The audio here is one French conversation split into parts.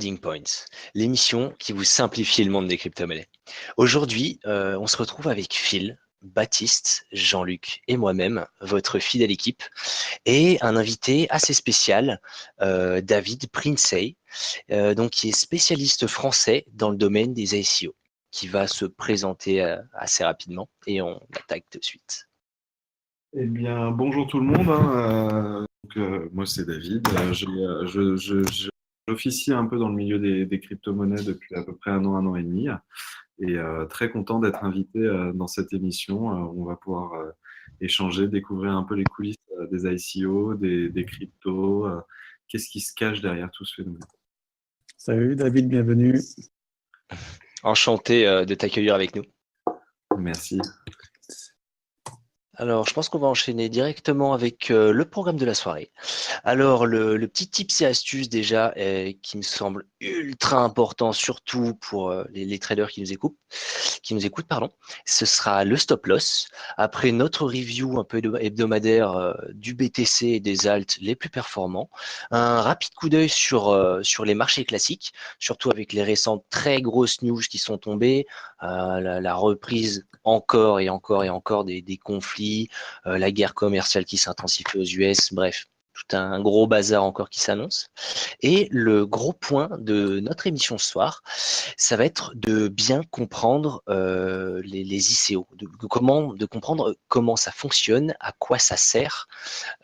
Trading Points, l'émission qui vous simplifie le monde des crypto-monnaies. Aujourd'hui, on se retrouve avec Phil, Baptiste, Jean-Luc et moi-même, votre fidèle équipe, et un invité assez spécial, David Princey, donc qui est spécialiste français dans le domaine des ICO, qui va se présenter assez rapidement et on attaque de suite. Eh bien, bonjour tout le monde, hein. Moi, c'est David. J'officie un peu dans le milieu des crypto-monnaies depuis à peu près un an et demi. Et très content d'être invité dans cette émission. On va pouvoir échanger, découvrir un peu les coulisses des ICO, des cryptos. Qu'est-ce qui se cache derrière tout ce phénomène? Salut David, bienvenue. Enchanté de t'accueillir avec nous. Merci. Alors, je pense qu'on va enchaîner directement avec le programme de la soirée. Alors, le petit tips et astuces déjà qui me semble ultra important, surtout pour les traders qui nous écoutent, ce sera le stop loss. Après notre review un peu hebdomadaire du BTC et des alts les plus performants, un rapide coup d'œil sur les marchés classiques, surtout avec les récentes très grosses news qui sont tombées, la reprise encore et encore et encore des conflits, la guerre commerciale qui s'intensifie aux US, bref, tout un gros bazar encore qui s'annonce. Et le gros point de notre émission ce soir, ça va être de bien comprendre les ICO, de comprendre comment ça fonctionne, à quoi ça sert,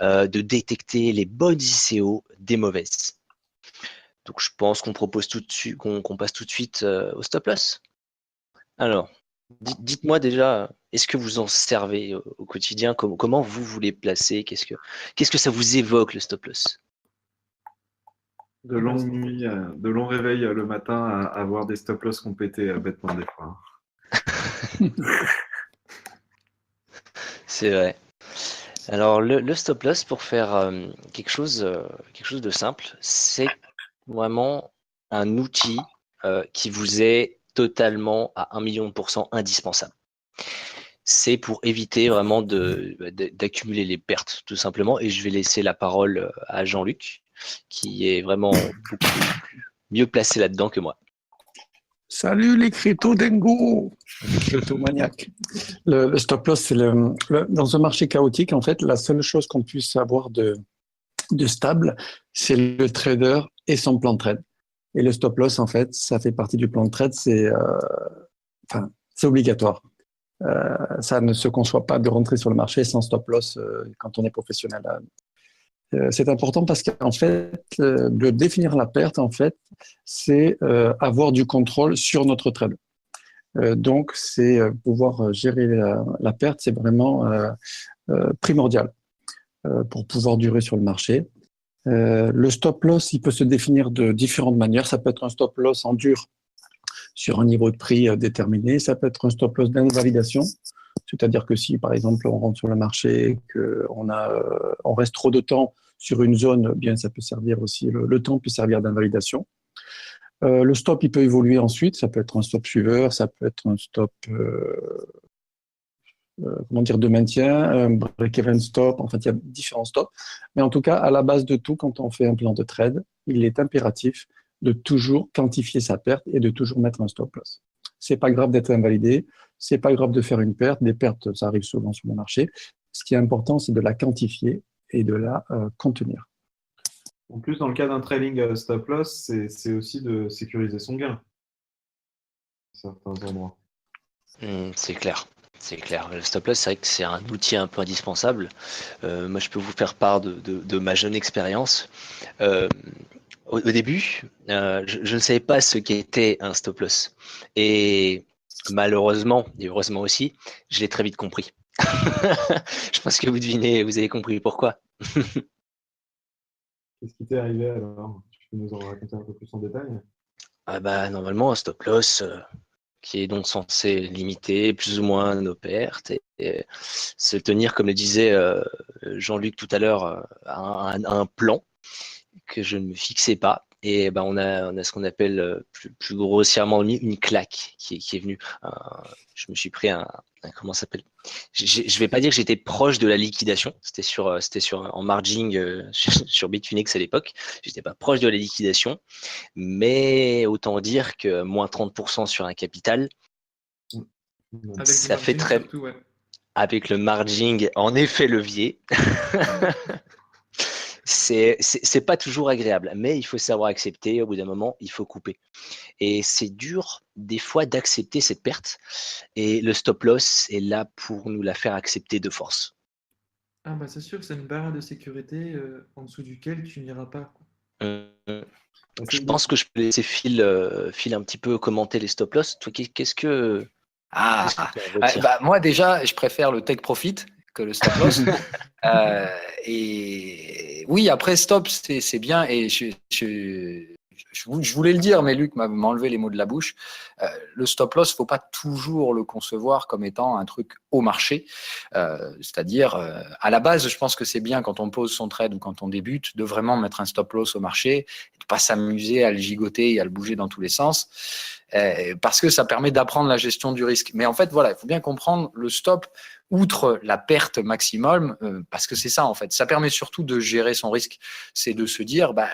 de détecter les bonnes ICO des mauvaises. Donc je pense qu'on propose tout de suite, qu'on passe tout de suite au stop loss. Alors, dites-moi déjà, est-ce que vous en servez au quotidien? Comment vous voulez placer? Qu'est-ce que ça vous évoque, le stop loss? De longues nuits, de longs réveils le matin à voir des stop loss qu'on pétait bêtement des fois. C'est vrai. Alors, le stop loss, pour faire quelque chose de simple, c'est vraiment un outil qui vous est totalement à 1 million de pourcents indispensable. C'est pour éviter vraiment d'accumuler les pertes, tout simplement. Et je vais laisser la parole à Jean-Luc, qui est vraiment beaucoup mieux placé là-dedans que moi. Salut les crypto-dingo, les crypto-maniaques. Le stop loss, c'est dans un marché chaotique, en fait, la seule chose qu'on puisse avoir de stable, c'est le trader et son plan de trade. Et le stop loss, en fait, ça fait partie du plan de trade, c'est obligatoire. Ça ne se conçoit pas de rentrer sur le marché sans stop loss quand on est professionnel. C'est important parce qu'en fait, de définir la perte, en fait, c'est avoir du contrôle sur notre trade. Donc, c'est pouvoir gérer la perte, c'est vraiment primordial pour pouvoir durer sur le marché. Le stop loss, il peut se définir de différentes manières. Ça peut être un stop loss en dur sur un niveau de prix déterminé. Ça peut être un stop loss d'invalidation. C'est-à-dire que si, par exemple, on rentre sur le marché et qu'on reste trop de temps sur une zone, bien, ça peut servir aussi, le temps peut servir d'invalidation. Le stop, il peut évoluer ensuite. Ça peut être un stop suiveur, ça peut être un stop de maintien, un break-even stop. En fait, il y a différents stops. Mais en tout cas, à la base de tout, quand on fait un plan de trade, il est impératif de toujours quantifier sa perte et de toujours mettre un stop loss. C'est pas grave d'être invalidé, c'est pas grave de faire une perte. Des pertes, ça arrive souvent sur le marché. Ce qui est important, c'est de la quantifier et de la contenir. En plus, dans le cas d'un trading stop loss, c'est aussi de sécuriser son gain à certains endroits. C'est clair. C'est clair. Le stop loss, c'est vrai que c'est un outil un peu indispensable. Moi, je peux vous faire part de ma jeune expérience. Au début, je ne savais pas ce qu'était un stop loss. Et malheureusement, et heureusement aussi, je l'ai très vite compris. Je pense que vous avez compris pourquoi. Qu'est-ce qui t'est arrivé alors? Tu peux nous en raconter un peu plus en détail? Ah bah, normalement, un stop loss qui est donc censé limiter plus ou moins nos pertes et se tenir, comme le disait Jean-Luc tout à l'heure, à un plan que je ne me fixais pas. Et ben, on a ce qu'on appelle plus grossièrement une claque qui est venue. Je me suis pris comment ça s'appelle? Je vais pas dire que j'étais proche de la liquidation. C'était sur en margin sur Bitfinex à l'époque. J'étais pas proche de la liquidation, mais autant dire que moins 30% sur un capital, Avec du ça fait margin très. surtout, ouais. Avec le margin en effet levier, c'est pas toujours agréable, mais il faut savoir accepter. Au bout d'un moment, il faut couper. Et c'est dur des fois d'accepter cette perte. Et le stop loss est là pour nous la faire accepter de force. Ah bah c'est sûr que c'est une barre de sécurité en dessous duquel tu n'iras pas, quoi. Euh, Je C'est bien. pense que je peux laisser Phil un petit peu commenter les stop loss. Toi, qu'est-ce que Ah, tu en retires? bah, moi déjà, je préfère le take profit que le stop loss. Et oui, après stop, c'est bien. Et je voulais le dire, mais Luc m'a enlevé les mots de la bouche. Le stop loss, faut pas toujours le concevoir comme étant un truc au marché. C'est-à-dire, à la base, je pense que c'est bien quand on pose son trade ou quand on débute de vraiment mettre un stop loss au marché, de pas s'amuser à le gigoter et à le bouger dans tous les sens. Parce que ça permet d'apprendre la gestion du risque. Mais en fait, voilà, il faut bien comprendre le stop, outre la perte maximum, parce que c'est ça en fait. Ça permet surtout de gérer son risque. C'est de se dire, bah,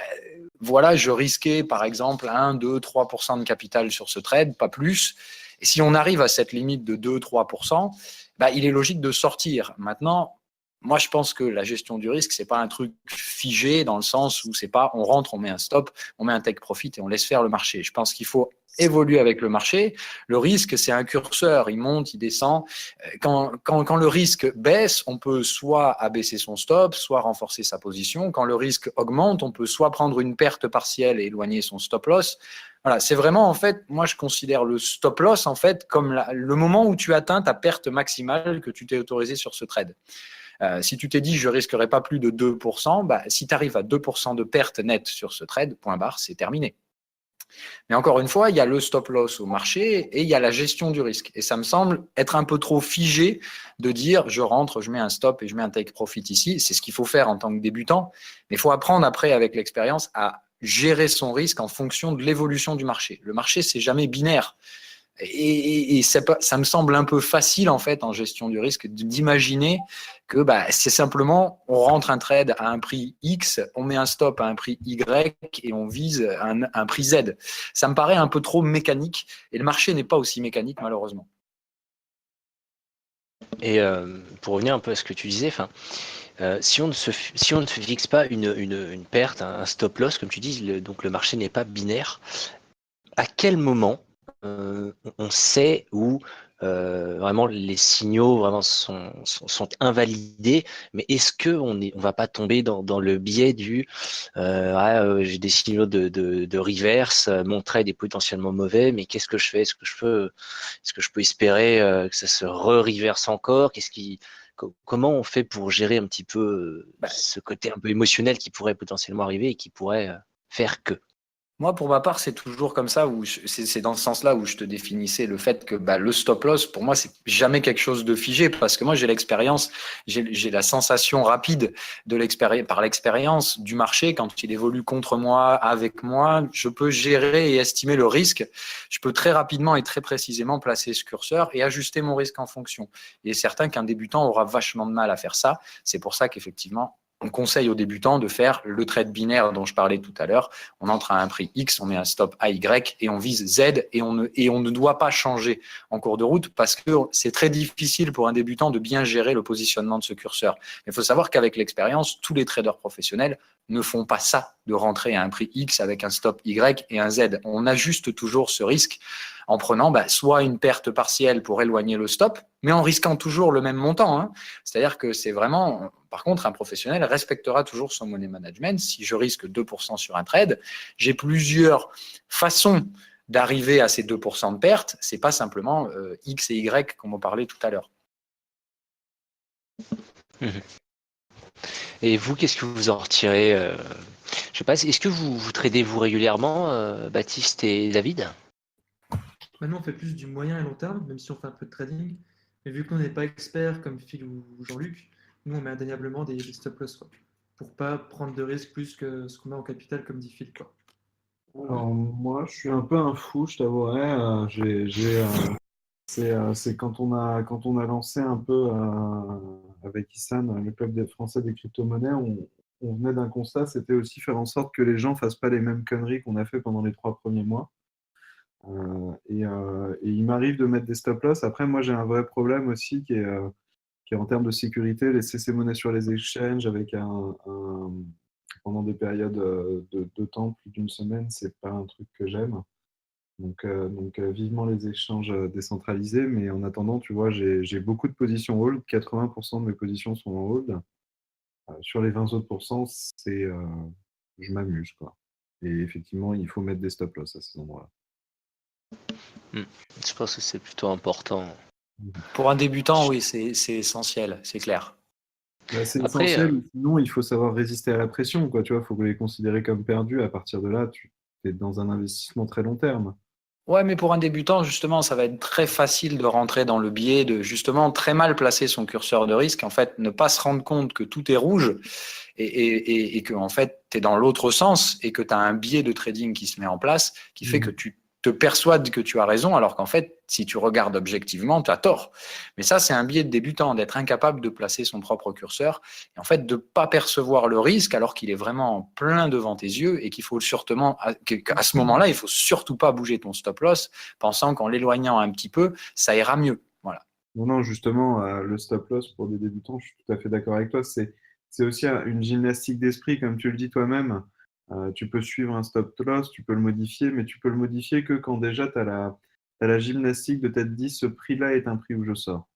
voilà, je risquais par exemple 1, 2, 3% de capital sur ce trade, pas plus. Et si on arrive à cette limite de 2-3%, bah, il est logique de sortir. Maintenant, moi, je pense que la gestion du risque, c'est pas un truc figé dans le sens où c'est pas on rentre, on met un stop, on met un take profit et on laisse faire le marché. Je pense qu'il faut évoluer avec le marché. Le risque, c'est un curseur. Il monte, il descend. Quand le risque baisse, on peut soit abaisser son stop, soit renforcer sa position. Quand le risque augmente, on peut soit prendre une perte partielle et éloigner son stop loss. Voilà, c'est vraiment, en fait, moi, je considère le stop loss, en fait, comme le moment où tu atteins ta perte maximale que tu t'es autorisé sur ce trade. Si tu t'es dit, je risquerai pas plus de 2%, bah, si tu arrives à 2% de perte nette sur ce trade, point barre, c'est terminé. Mais encore une fois, il y a le stop loss au marché et il y a la gestion du risque. Et ça me semble être un peu trop figé de dire je rentre, je mets un stop et je mets un take profit ici. C'est ce qu'il faut faire en tant que débutant. Mais il faut apprendre après, avec l'expérience, à gérer son risque en fonction de l'évolution du marché. Le marché, c'est jamais binaire. Et ça me semble un peu facile en fait en gestion du risque d'imaginer que bah, c'est simplement on rentre un trade à un prix X, on met un stop à un prix Y et on vise un prix Z. Ça me paraît un peu trop mécanique et le marché n'est pas aussi mécanique malheureusement. Et pour revenir un peu à ce que tu disais, si on ne se fixe pas une perte, un stop loss, comme tu dis, donc le marché n'est pas binaire, à quel moment on sait où vraiment les signaux vraiment sont invalidés, mais est-ce qu'on va pas tomber dans le biais du j'ai des signaux de reverse, mon trade est potentiellement mauvais, mais qu'est-ce que je fais? Est-ce que je peux espérer que ça se reverse encore? Comment on fait pour gérer un petit peu ce côté un peu émotionnel qui pourrait potentiellement arriver et qui pourrait faire que? Moi, pour ma part, c'est toujours comme ça, c'est dans ce sens-là où je te définissais le fait que bah, le stop loss, pour moi, c'est jamais quelque chose de figé, parce que moi, j'ai l'expérience, j'ai la sensation rapide par l'expérience du marché, quand il évolue contre moi, avec moi, je peux gérer et estimer le risque. Je peux très rapidement et très précisément placer ce curseur et ajuster mon risque en fonction. Il est certain qu'un débutant aura vachement de mal à faire ça. C'est pour ça qu'effectivement, on conseille aux débutants de faire le trade binaire dont je parlais tout à l'heure. On entre à un prix X, on met un stop à Y et on vise Z et on ne doit pas changer en cours de route parce que c'est très difficile pour un débutant de bien gérer le positionnement de ce curseur. Il faut savoir qu'avec l'expérience, tous les traders professionnels ne font pas ça, de rentrer à un prix X avec un stop Y et un Z. On ajuste toujours ce risque en prenant soit une perte partielle pour éloigner le stop, mais en risquant toujours le même montant. Hein. C'est-à-dire que c'est vraiment, par contre, un professionnel respectera toujours son money management. Si je risque 2% sur un trade, j'ai plusieurs façons d'arriver à ces 2% de perte. Ce n'est pas simplement X et Y comme on parlait tout à l'heure. Et vous, qu'est-ce que vous en retirez je sais pas, est-ce que vous tradez vous régulièrement, Baptiste et David? Maintenant, on fait plus du moyen et long terme, même si on fait un peu de trading. Mais vu qu'on n'est pas expert comme Phil ou Jean-Luc, nous, on met indéniablement des stop loss, quoi, pour pas prendre de risques plus que ce qu'on met en capital, comme dit Phil, quoi. Alors, moi, je suis un peu un fou, je t'avouerai. C'est quand on a lancé un peu avec Issan, le club des Français des crypto-monnaies, on venait d'un constat, c'était aussi faire en sorte que les gens fassent pas les mêmes conneries qu'on a fait pendant les 3 premiers mois. Et il m'arrive de mettre des stop-loss. Après, moi, j'ai un vrai problème aussi qui est en termes de sécurité, laisser ces monnaies sur les exchanges avec pendant des périodes de temps, plus d'une semaine, c'est pas un truc que j'aime. Donc, vivement les échanges décentralisés, mais en attendant, tu vois, j'ai beaucoup de positions hold. 80% de mes positions sont en hold. Sur les 20 autres pourcents, je m'amuse, quoi. Et effectivement, il faut mettre des stop-loss à ces endroits-là. Je pense que c'est plutôt important. Pour un débutant, oui, c'est essentiel, c'est clair. Bah, c'est Après, essentiel, sinon il faut savoir résister à la pression, quoi. Tu vois, il faut les considérer comme perdus. À partir de là, tu es dans un investissement très long terme. Ouais, mais pour un débutant, justement, ça va être très facile de rentrer dans le biais de, justement, très mal placer son curseur de risque. En fait, ne pas se rendre compte que tout est rouge et que, en fait, tu es dans l'autre sens et que tu as un biais de trading qui se met en place qui fait que tu te persuades que tu as raison, alors qu'en fait, si tu regardes objectivement, tu as tort. Mais ça, c'est un biais de débutant, d'être incapable de placer son propre curseur et en fait de ne pas percevoir le risque alors qu'il est vraiment plein devant tes yeux et qu'il faut sûrement, qu'à ce moment-là, il faut surtout pas bouger ton stop loss, pensant qu'en l'éloignant un petit peu, ça ira mieux. Voilà. Non, non, justement, le stop loss pour des débutants, je suis tout à fait d'accord avec toi. C'est aussi une gymnastique d'esprit, comme tu le dis toi-même. Tu peux suivre un stop loss, tu peux le modifier, mais tu peux le modifier que quand déjà tu as t'as la gymnastique de t'être dit ce prix-là est un prix où je sors.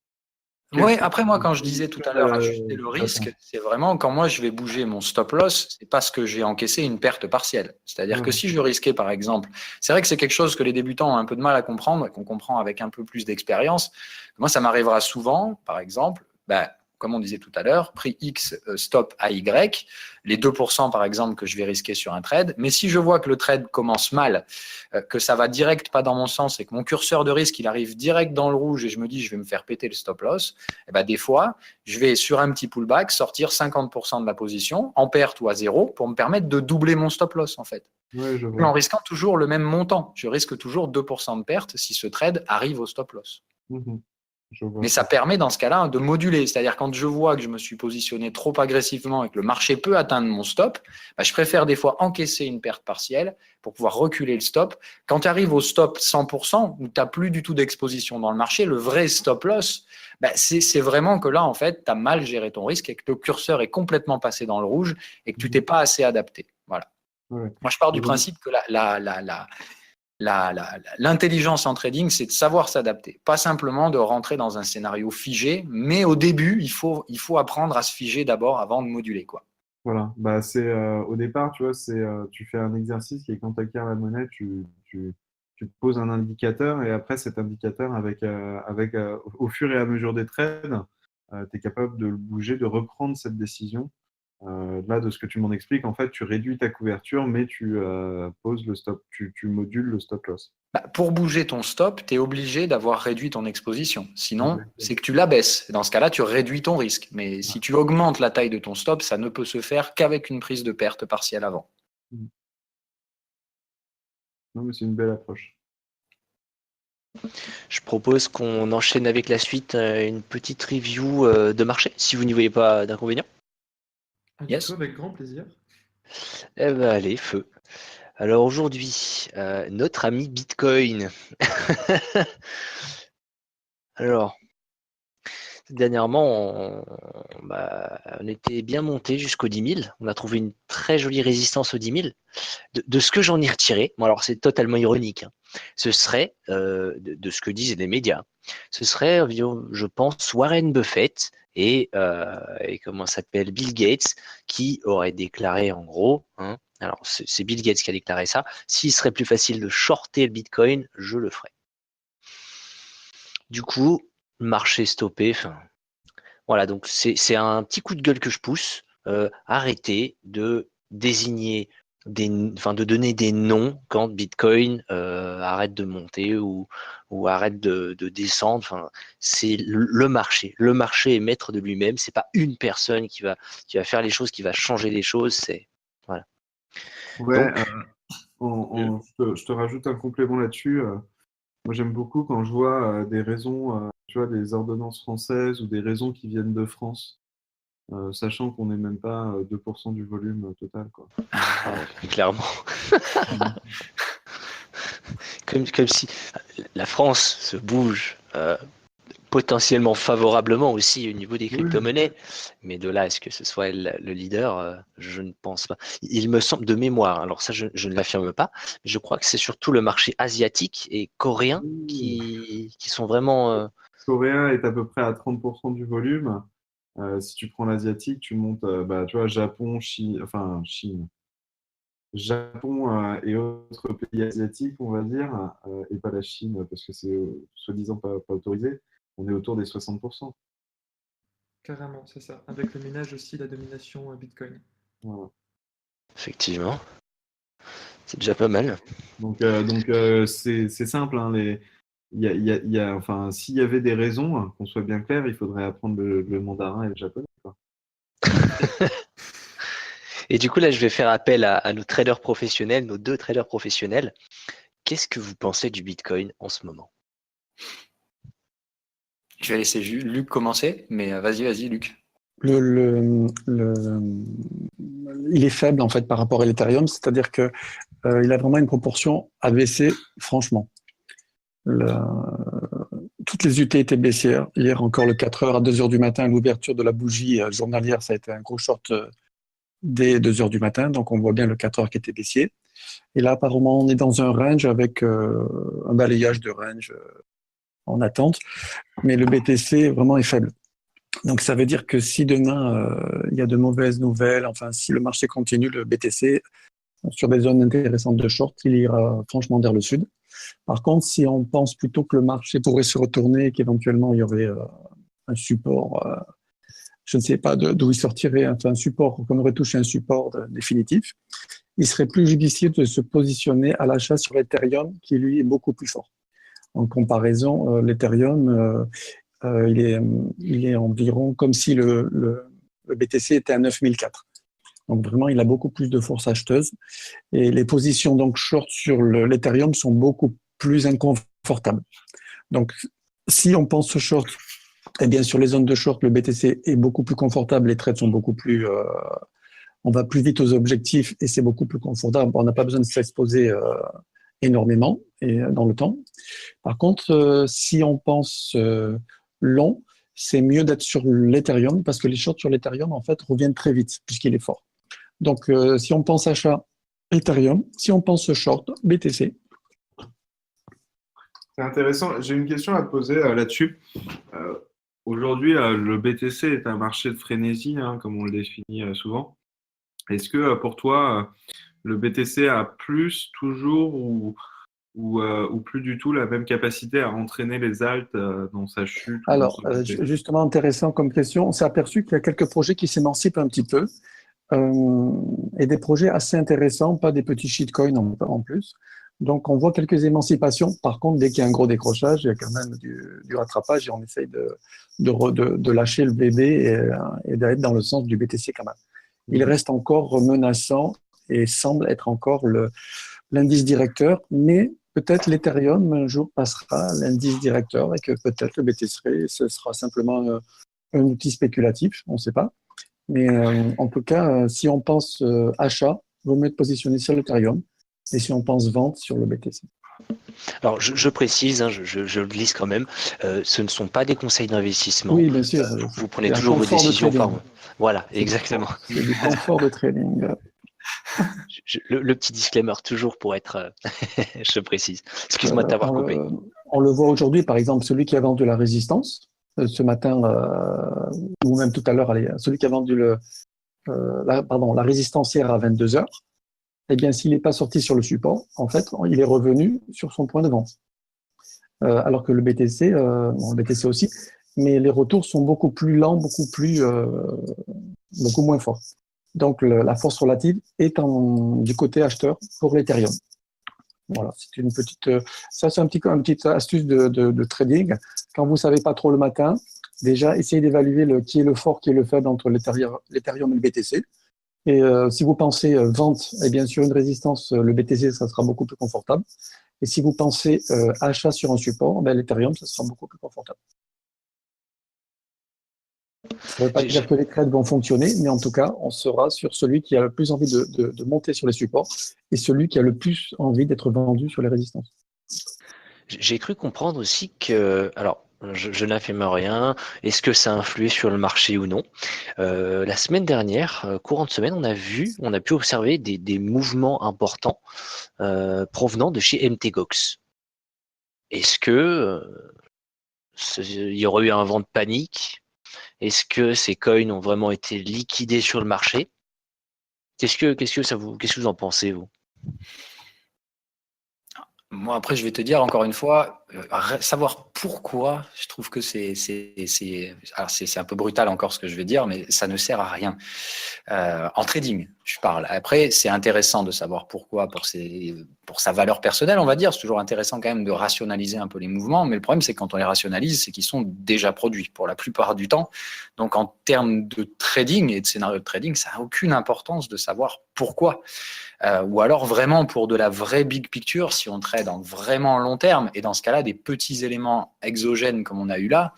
Quel Oui, que après moi, quand je disais tout à l'heure ajuster le risque, c'est vraiment quand moi je vais bouger mon stop loss, c'est parce que j'ai encaissé une perte partielle. C'est-à-dire que si je risquais, par exemple, c'est vrai que c'est quelque chose que les débutants ont un peu de mal à comprendre et qu'on comprend avec un peu plus d'expérience. Moi, ça m'arrivera souvent, par exemple, comme on disait tout à l'heure, prix X, stop à Y, les 2% par exemple que je vais risquer sur un trade. Mais si je vois que le trade commence mal, que ça va direct pas dans mon sens et que mon curseur de risque il arrive direct dans le rouge et je me dis je vais me faire péter le stop loss, et ben des fois je vais sur un petit pullback sortir 50% de la position en perte ou à zéro pour me permettre de doubler mon stop loss en fait. Ouais, je vois. En risquant toujours le même montant. Je risque toujours 2% de perte si ce trade arrive au stop loss. Je vois. Mais ça permet dans ce cas-là de moduler. C'est-à-dire quand je vois que je me suis positionné trop agressivement et que le marché peut atteindre mon stop, je préfère des fois encaisser une perte partielle pour pouvoir reculer le stop. Quand tu arrives au stop 100%, où tu n'as plus du tout d'exposition dans le marché, le vrai stop loss, c'est vraiment que là, en fait, tu as mal géré ton risque et que le curseur est complètement passé dans le rouge et que tu t'es pas assez adapté. Voilà. Ouais. Moi, je pars du principe que l'intelligence en trading, c'est de savoir s'adapter, pas simplement de rentrer dans un scénario figé, mais au début, il faut apprendre à se figer d'abord avant de moduler, quoi. Voilà, au départ, tu vois, tu fais un exercice qui est quand tu acquiers la monnaie, tu poses un indicateur et après cet indicateur, au fur et à mesure des trades, tu es capable de le bouger, de reprendre cette décision. Là, de ce que tu m'en expliques, en fait, tu réduis ta couverture, mais tu poses le stop, tu modules le stop loss. Pour bouger ton stop, tu es obligé d'avoir réduit ton exposition. Sinon, c'est que tu l'abaisses. Dans ce cas-là, tu réduis ton risque. Mais si tu augmentes la taille de ton stop, ça ne peut se faire qu'avec une prise de perte partielle avant. Non, mais c'est une belle approche. Je propose qu'on enchaîne avec la suite, une petite review de marché, si vous n'y voyez pas d'inconvénient. Yes. Avec grand plaisir. Eh ben allez, feu. Alors aujourd'hui, notre ami Bitcoin. Alors, dernièrement, on était bien monté jusqu'aux 10 000. On a trouvé une très jolie résistance aux 10 000. De ce que j'en ai retiré, bon alors c'est totalement ironique, hein, ce serait, de ce que disent les médias, ce serait, je pense, Warren Buffett et comment s'appelle, Bill Gates, qui aurait déclaré en gros, hein, alors c'est Bill Gates qui a déclaré ça, s'il serait plus facile de shorter le Bitcoin, je le ferais. Du coup, marché stoppé, voilà, donc c'est un petit coup de gueule que je pousse. Arrêtez de désigner de donner des noms quand Bitcoin arrête de monter ou arrête de descendre. Enfin, c'est le marché. Le marché est maître de lui-même. C'est pas une personne qui va faire les choses, qui va changer les choses. C'est voilà. Ouais, Donc, Je te rajoute un complément là-dessus. Moi, j'aime beaucoup quand je vois des raisons, tu vois, des ordonnances françaises ou des raisons qui viennent de France, sachant qu'on n'est même pas 2% du volume total, quoi. Clairement. Comme si la France se bouge potentiellement favorablement aussi au niveau des crypto-monnaies, mais de là à ce que ce soit le leader, je ne pense pas. Il me semble de mémoire, alors ça je ne l'affirme pas, mais je crois que c'est surtout le marché asiatique et coréen qui sont vraiment... Coréen est à peu près à 30% du volume. Si tu prends l'asiatique, tu montes, tu vois, Japon, Chine, Japon et autres pays asiatiques, on va dire, et pas la Chine parce que c'est soi-disant pas autorisé, on est autour des 60%. Carrément, c'est ça. Avec le minage aussi, la domination Bitcoin. Voilà. Effectivement. C'est déjà pas mal. Donc c'est simple. Hein, enfin, s'il y avait des raisons, hein, qu'on soit bien clair, il faudrait apprendre le mandarin et le japonais, quoi. Et du coup, là, je vais faire appel à nos traders professionnels, nos 2 traders professionnels. Qu'est-ce que vous pensez du Bitcoin en ce moment? Je vais laisser Luc commencer, mais vas-y, Luc. Il est faible en fait par rapport à l'Ethereum, c'est-à-dire que il a vraiment une proportion à baisser franchement. Toutes les UT étaient baissières. Hier encore, le 4h à 2h du matin, l'ouverture de la bougie journalière, ça a été un gros short dès 2h du matin. Donc, on voit bien le 4h qui était baissier. Et là, apparemment, on est dans un range avec un balayage de range en attente. Mais le BTC, vraiment, est faible. Donc, ça veut dire que si demain, il y a de mauvaises nouvelles, enfin, si le marché continue, le BTC, sur des zones intéressantes de short, il ira franchement vers le sud. Par contre, si on pense plutôt que le marché pourrait se retourner et qu'éventuellement il y aurait un support, je ne sais pas d'où il sortirait, enfin un support, qu'on aurait touché un support définitif, il serait plus judicieux de se positionner à l'achat sur l'Ethereum qui lui est beaucoup plus fort. En comparaison, l'Ethereum, il est environ comme si le BTC était à 9004. Donc vraiment, il a beaucoup plus de force acheteuse. Et les positions donc short sur l'Ethereum sont beaucoup plus inconfortables. Donc, si on pense short, eh bien sur les zones de short, le BTC est beaucoup plus confortable. Les trades sont beaucoup plus... on va plus vite aux objectifs et c'est beaucoup plus confortable. On n'a pas besoin de s'exposer énormément et dans le temps. Par contre, si on pense long, c'est mieux d'être sur l'Ethereum parce que les shorts sur l'Ethereum, en fait, reviennent très vite puisqu'il est fort. Donc, si on pense achat Ethereum, si on pense short BTC. C'est intéressant. J'ai une question à te poser là-dessus. Aujourd'hui, le BTC est un marché de frénésie, hein, comme on le définit souvent. Est-ce que pour toi, le BTC a plus toujours ou plus du tout la même capacité à entraîner les alts dans sa chute? Alors, justement, intéressant comme question. On s'est aperçu qu'il y a quelques projets qui s'émancipent un petit peu. Et des projets assez intéressants, pas des petits shitcoins en plus. Donc, on voit quelques émancipations. Par contre, dès qu'il y a un gros décrochage, il y a quand même du rattrapage et on essaye de lâcher le bébé et d'être dans le sens du BTC quand même. Il reste encore menaçant et semble être encore l'indice directeur, mais peut-être l'Ethereum un jour passera l'indice directeur et que peut-être le BTC ce sera simplement un outil spéculatif, on ne sait pas. Mais en tout cas, si on pense achat, il vaut mieux être positionné sur l'Ethereum. Et si on pense vente, sur le BTC. Alors, je précise, hein, je le glisse quand même, ce ne sont pas des conseils d'investissement. Oui, bien sûr. Vous prenez toujours vos décisions par vous. Voilà, exactement. C'est du confort de trading. Le petit disclaimer, toujours pour être... je précise. Excuse-moi de t'avoir coupé. On le voit aujourd'hui, par exemple, celui qui a vendu la résistance, ce matin, ou même tout à l'heure, celui qui a vendu la résistance hier à 22h, eh bien, s'il n'est pas sorti sur le support, en fait, il est revenu sur son point de vente. Alors que le BTC aussi, mais les retours sont beaucoup plus lents, beaucoup moins forts. Donc, la force relative est du côté acheteur pour l'Ethereum. Voilà, c'est une petite, ça c'est une petite astuce de trading. Quand vous savez pas trop le matin, déjà essayez d'évaluer qui est le fort, qui est le faible entre l'Ethereum et le BTC. Et si vous pensez vente, et bien sur une résistance, le BTC, ça sera beaucoup plus confortable. Et si vous pensez achat sur un support, ben, l'Ethereum, ça sera beaucoup plus confortable. Ça ne veut pas J'ai- dire j'ai- que les trades vont fonctionner, mais en tout cas, on sera sur celui qui a le plus envie de monter sur les supports et celui qui a le plus envie d'être vendu sur les résistances. J'ai cru comprendre aussi que, alors, je n'affirme rien, est-ce que ça a influé sur le marché ou non? La semaine dernière, courant de semaine, on a pu observer des mouvements importants provenant de chez MTGOX. Est-ce que il y aurait eu un vent de panique? Est-ce que ces coins ont vraiment été liquidés sur le marché? Qu'est-ce que vous en pensez, vous? Moi, après, je vais te dire encore une fois, savoir pourquoi, je trouve que c'est un peu brutal encore ce que je vais dire, mais ça ne sert à rien. En trading, je parle. Après, c'est intéressant de savoir pourquoi, pour sa valeur personnelle, on va dire. C'est toujours intéressant quand même de rationaliser un peu les mouvements, mais le problème, c'est que quand on les rationalise, c'est qu'ils sont déjà produits pour la plupart du temps. Donc, en termes de trading et de scénario de trading, ça n'a aucune importance de savoir pourquoi. Ou alors vraiment pour de la vraie big picture, si on trade en vraiment long terme, et dans ce cas-là, des petits éléments exogènes comme on a eu là,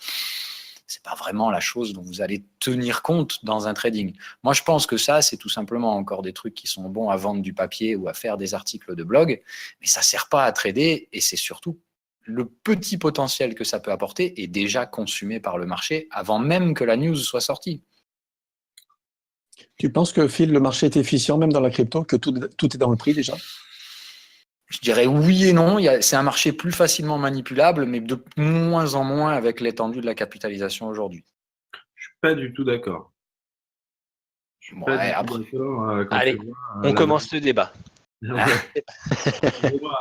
c'est pas vraiment la chose dont vous allez tenir compte dans un trading. Moi, je pense que ça, c'est tout simplement encore des trucs qui sont bons à vendre du papier ou à faire des articles de blog, mais ça sert pas à trader, et c'est surtout le petit potentiel que ça peut apporter est déjà consumé par le marché avant même que la news soit sortie. Tu penses que, Phil, le marché est efficient, même dans la crypto, que tout est dans le prix déjà? Je dirais oui et non. C'est un marché plus facilement manipulable, mais de moins en moins avec l'étendue de la capitalisation aujourd'hui. Je suis pas du tout d'accord. Je suis pas Ouais, du tout après. d'accord quand tu Allez, vois on la commence le débat. Ouais.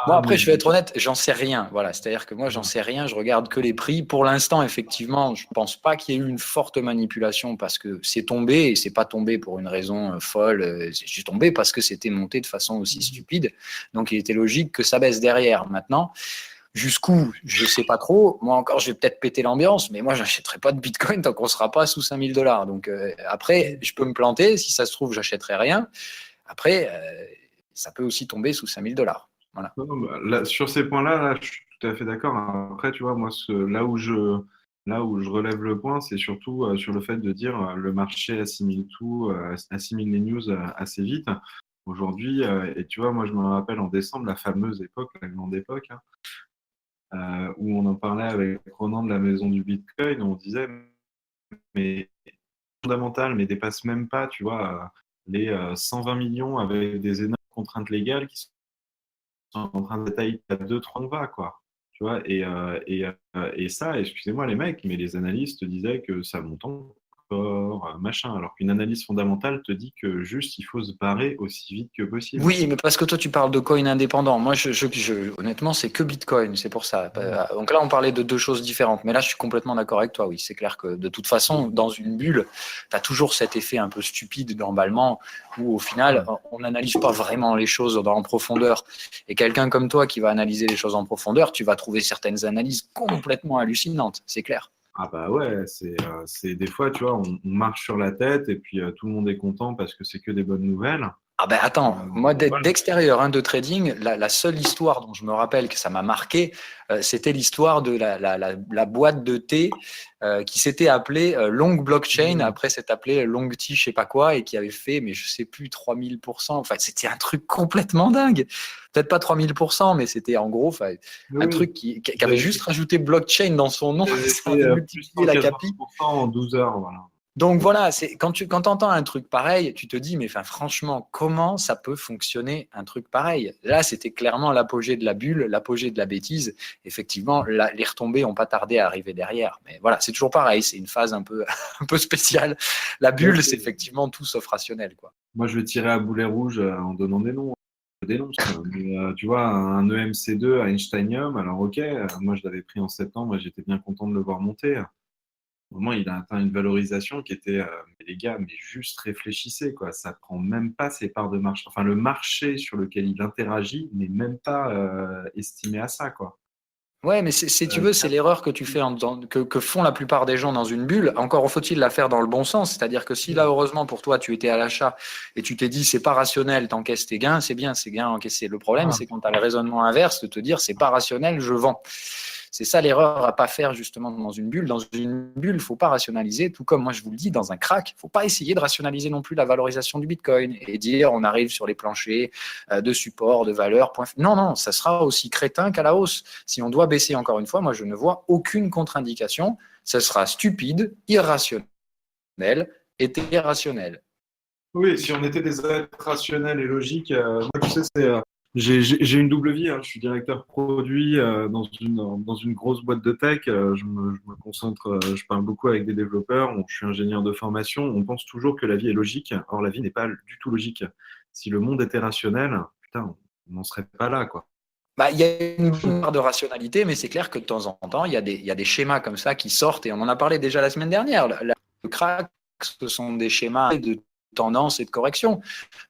Moi, après, Mais je vais être honnête, j'en sais rien. Voilà, c'est-à-dire que moi, j'en sais rien. Je regarde que les prix. Pour l'instant, effectivement, je pense pas qu'il y ait eu une forte manipulation parce que c'est tombé et c'est pas tombé pour une raison folle. C'est tombé parce que c'était monté de façon aussi stupide. Donc, il était logique que ça baisse derrière. Maintenant, jusqu'où, je sais pas trop. Moi encore, je vais peut-être péter l'ambiance, mais moi, j'achèterai pas de Bitcoin tant qu'on sera pas sous 5 000 $. Donc, après, je peux me planter. Si ça se trouve, j'achèterai rien. Après, ça peut aussi tomber sous 5 000 $. Voilà. non, bah, là, sur ces points-là, là, je suis tout à fait d'accord. Après, tu vois, moi, là où je relève le point, c'est surtout sur le fait de dire le marché assimile tout, assimile les news assez vite. Aujourd'hui, et tu vois, moi, je me rappelle en décembre, la fameuse époque, la grande époque, hein, où on en parlait avec Ronan de la maison du Bitcoin, on disait, mais fondamental, mais dépasse même pas, tu vois, les 120 millions avec des énormes contraintes légales qui sont en train de tailler à 2-3 va, quoi. Tu vois, et ça, excusez-moi les mecs, mais les analystes disaient que ça monte encore, machin, alors qu'une analyse fondamentale te dit que juste il faut se barrer aussi vite que possible. Oui, mais parce que toi, tu parles de coin indépendant. Moi, honnêtement, c'est que Bitcoin, c'est pour ça. Donc là, on parlait de deux choses différentes. Mais là, je suis complètement d'accord avec toi. Oui, c'est clair que de toute façon, dans une bulle, tu as toujours cet effet un peu stupide d'emballement où, au final, on n'analyse pas vraiment les choses en profondeur. Et quelqu'un comme toi qui va analyser les choses en profondeur, tu vas trouver certaines analyses complètement hallucinantes. C'est clair. Ah bah ouais, c'est des fois, tu vois, on marche sur la tête et puis tout le monde est content parce que c'est que des bonnes nouvelles. Ah ben attends, moi Voilà. d'extérieur de trading, la seule histoire dont je me rappelle que ça m'a marqué, c'était l'histoire de la boîte de thé qui s'était appelée Long Blockchain, après s'est appelée Long Tea je sais pas quoi, et qui avait fait, mais je sais plus, 3000%, enfin c'était un truc complètement dingue, peut-être pas 3000%, mais c'était en gros un Oui, truc qui avait juste rajouté blockchain dans son nom, j'avais ça fait avait plus multiplié la capi. 180% en 12 heures, voilà. Donc voilà, quand tu entends un truc pareil, tu te dis, mais franchement, comment ça peut fonctionner un truc pareil? Là, c'était clairement l'apogée de la bulle, l'apogée de la bêtise. Effectivement, les retombées n'ont pas tardé à arriver derrière. Mais voilà, c'est toujours pareil, c'est une phase un peu, un peu spéciale. La bulle, c'est effectivement tout sauf rationnel, quoi. Moi, je vais tirer à boulet rouge en donnant des noms. Je dénonce. Mais, tu vois, un EMC2 à Einsteinium, alors ok, moi je l'avais pris en septembre et j'étais bien content de le voir monter. Au moment, il a atteint une valorisation qui était, mais les gars, mais juste réfléchissez, quoi. Ça prend même pas ses parts de marché. Enfin, le marché sur lequel il interagit n'est même pas estimé à ça, quoi. Ouais, mais si tu veux, c'est l'erreur que tu fais, que font la plupart des gens dans une bulle. Encore faut-il la faire dans le bon sens. C'est-à-dire que si là, heureusement pour toi, tu étais à l'achat et tu t'es dit c'est pas rationnel, t'encaisses tes gains, c'est bien, c'est gain encaissé. Le problème, c'est quand tu as le raisonnement inverse de te dire c'est pas rationnel, je vends. C'est ça l'erreur à pas faire justement dans une bulle. Dans une bulle, il faut pas rationaliser, tout comme moi je vous le dis, dans un crack, il faut pas essayer de rationaliser non plus la valorisation du Bitcoin et dire on arrive sur les planchers de support, de valeur. Non, ça sera aussi crétin qu'à la hausse. Si on doit baisser encore une fois, moi je ne vois aucune contre-indication. Ça sera stupide, irrationnel et irrationnel. Oui, si on était des êtres rationnels et logiques, moi, tu sais, j'ai une double vie. Hein. Je suis directeur produit dans une grosse boîte de tech. Je me concentre, je parle beaucoup avec des développeurs. Je suis ingénieur de formation. On pense toujours que la vie est logique. Or, la vie n'est pas du tout logique. Si le monde était rationnel, putain, on n'en serait pas là, quoi. Bah, il y a une bonne part de rationalité, mais c'est clair que de temps en temps, il y a des schémas comme ça qui sortent, et on en a parlé déjà la semaine dernière. Le crack, ce sont des schémas de tendance et de correction.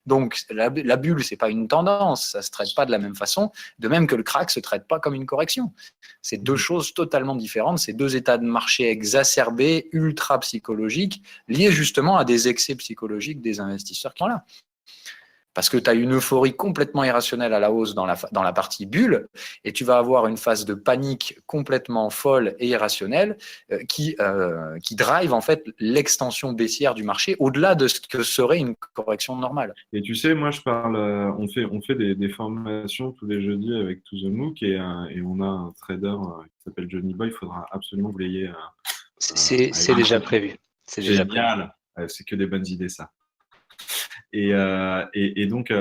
Donc, la bulle, c'est pas une tendance, ça se traite pas de la même façon, de même que le crack se traite pas comme une correction. C'est deux choses totalement différentes, c'est deux états de marché exacerbés, ultra psychologiques, liés justement à des excès psychologiques des investisseurs qui sont là. Parce que tu as une euphorie complètement irrationnelle à la hausse dans la partie bulle, et tu vas avoir une phase de panique complètement folle et irrationnelle qui drive en fait l'extension baissière du marché au-delà de ce que serait une correction normale. Et tu sais, moi je parle, on fait des formations tous les jeudis avec To The Mook et on a un trader qui s'appelle Johnny Boy. Il faudra absolument que vous l'ayez. C'est déjà prévu. C'est déjà prévu. Génial. C'est que des bonnes idées, ça. Et donc,